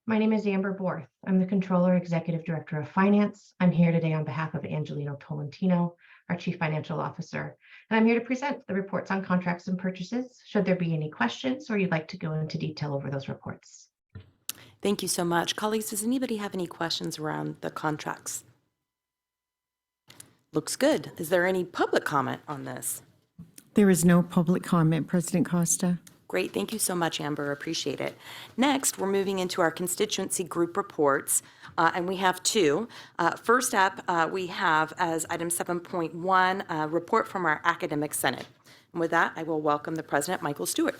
My name is Amber Borth. I'm the Controller, Executive Director of Finance. I'm here today on behalf of Angelino Tolentino, our Chief Financial Officer, and I'm here to present the reports on contracts and purchases, should there be any questions or you'd like to go into detail over those reports. Thank you so much. Colleagues, does anybody have any questions around the contracts? Looks good. Is there any public comment on this? There is no public comment, President Costa. Great. Thank you so much, Amber. Appreciate it. Next, we're moving into our constituency group reports, and we have two. First up, we have as item 7.1, a report from our Academic Senate. And with that, I will welcome the President, Michael Stewart.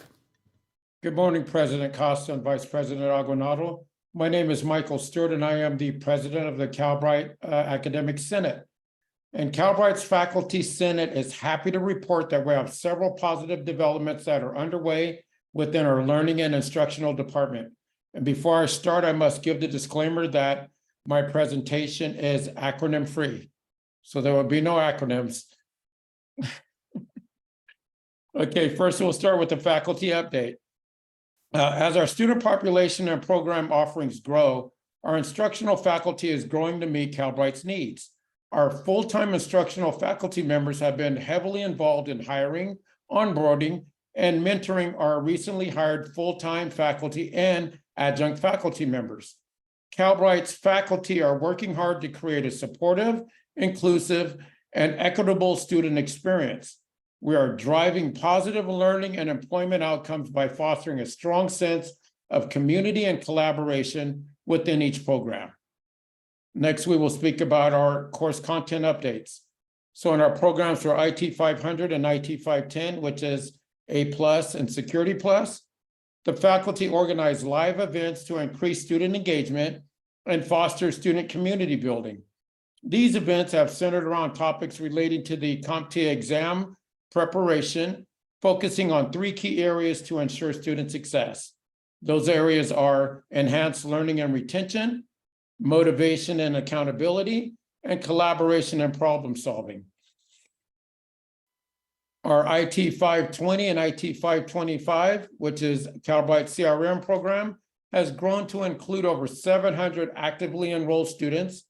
Good morning, President Costa and Vice President Aguinaldo. My name is Michael Stewart, and I am the President of the Calbright Academic Senate. And Calbright's Faculty Senate is happy to report that we have several positive developments that are underway within our learning and instructional department. And before I start, I must give the disclaimer that my presentation is acronym free. So there will be no acronyms. Okay, first we'll start with the faculty update. As our student population and program offerings grow, our instructional faculty is growing to meet Calbright's needs. Our full-time instructional faculty members have been heavily involved in hiring, onboarding, and mentoring our recently hired full-time faculty and adjunct faculty members. Calbright's faculty are working hard to create a supportive, inclusive, and equitable student experience. We are driving positive learning and employment outcomes by fostering a strong sense of community and collaboration within each program. Next, we will speak about our course content updates. So in our programs for IT 500 and IT 510, which is A+ and Security Plus, the faculty organize live events to increase student engagement and foster student community building. These events have centered around topics relating to the CompTIA exam preparation, focusing on 3 key areas to ensure student success. Those areas are enhanced learning and retention, motivation and accountability, and collaboration and problem solving. Our IT 520 and IT 525, which is Calbright CRM program, has grown to include over 700 actively enrolled students,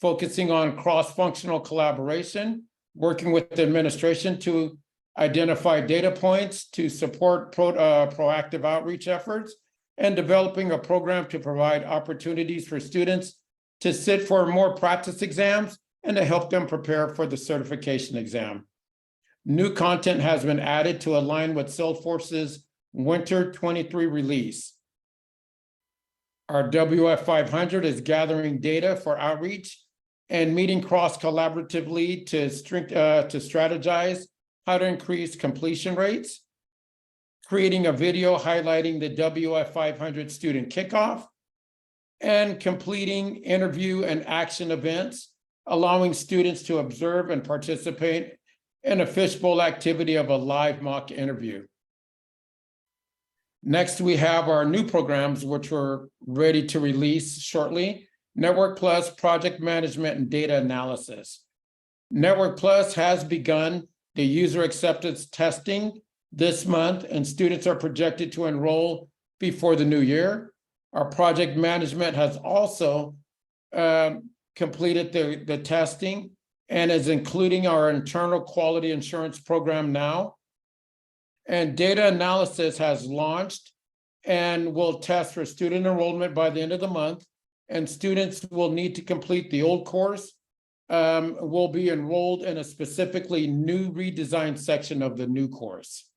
focusing on cross-functional collaboration, working with the administration to identify data points to support proactive outreach efforts, and developing a program to provide opportunities for students to sit for more practice exams and to help them prepare for the certification exam. New content has been added to align with Salesforce's Winter 23 release. Our WF 500 is gathering data for outreach and meeting cross-collaboratively to strategize how to increase completion rates, creating a video highlighting the WF 500 student kickoff, and completing interview and action events, allowing students to observe and participate in a fishbowl activity of a live mock interview. Next, we have our new programs, which we're ready to release shortly. Network Plus, Project Management and Data Analysis. Network Plus has begun the user acceptance testing this month, and students are projected to enroll before the new year. Our project management has also completed the testing and is including our internal quality assurance program now. And data analysis has launched and will test for student enrollment by the end of the month. And students will need to complete the old course, will be enrolled in a specifically new redesigned section of the new course.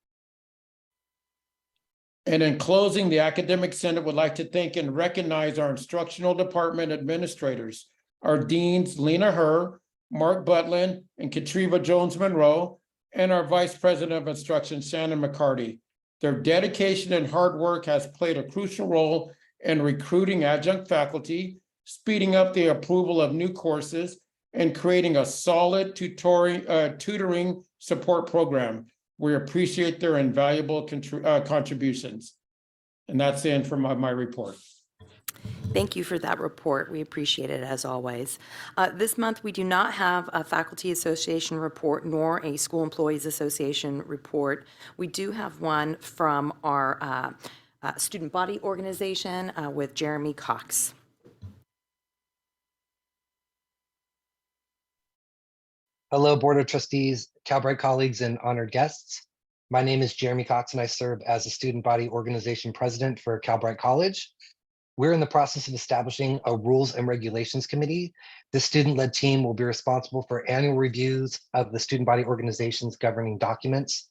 And in closing, the Academic Senate would like to thank and recognize our instructional department administrators, our deans, Lena Herr, Mark Butlin, and Katriva Jones-Monroe, and our Vice President of Instruction, Shannon McCarty. Their dedication and hard work has played a crucial role in recruiting adjunct faculty, speeding up the approval of new courses, and creating a solid tutoring support program. We appreciate their invaluable contributions. And that's the end for my report. Thank you for that report. We appreciate it as always. This month, we do not have a Faculty Association report nor a School Employees Association report. We do have one from our student body organization with Jeremy Cox. Hello, Board of Trustees, Calbright colleagues, and honored guests. My name is Jeremy Cox, and I serve as a student body organization president for Calbright College. We're in the process of establishing a rules and regulations committee. This student-led team will be responsible for annual reviews of the student body organization's governing documents.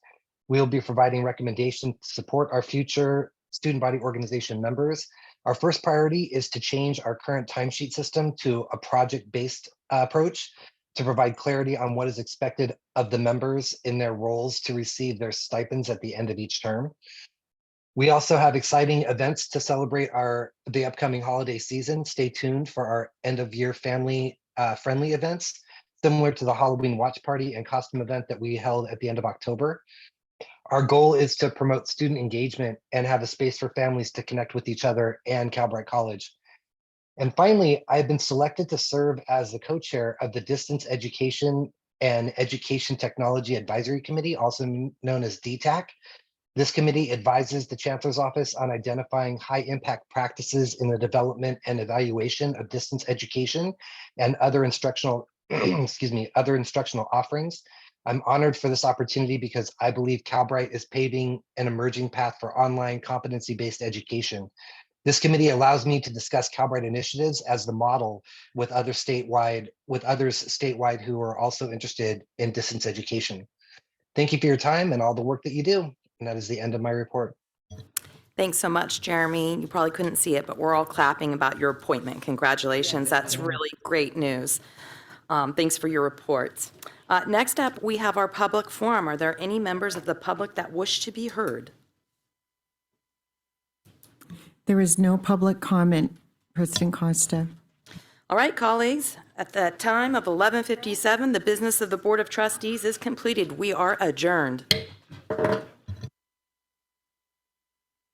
We'll be providing recommendations to support our future student body organization members. Our first priority is to change our current timesheet system to a project-based approach to provide clarity on what is expected of the members in their roles to receive their stipends at the end of each term. We also have exciting events to celebrate the upcoming holiday season. Stay tuned for our end of year family friendly events, similar to the Halloween watch party and costume event that we held at the end of October. Our goal is to promote student engagement and have a space for families to connect with each other and Calbright College. And finally, I've been selected to serve as the co-chair of the Distance Education and Education Technology Advisory Committee, also known as DTAC. This committee advises the Chancellor's Office on identifying high-impact practices in the development and evaluation of distance education and other instructional excuse me, other instructional offerings. I'm honored for this opportunity because I believe Calbright is paving an emerging path for online competency-based education. This committee allows me to discuss Calbright initiatives as the model with others statewide who are also interested in distance education. Thank you for your time and all the work that you do. And that is the end of my report. Thanks so much, Jeremy. You probably couldn't see it, but we're all clapping about your appointment. Congratulations. That's really great news. Thanks for your reports. Next up, we have our public forum. Are there any members of the public that wish to be heard? There is no public comment, President Costa. All right, colleagues, at the time of 11:57, the business of the Board of Trustees is completed. We are adjourned.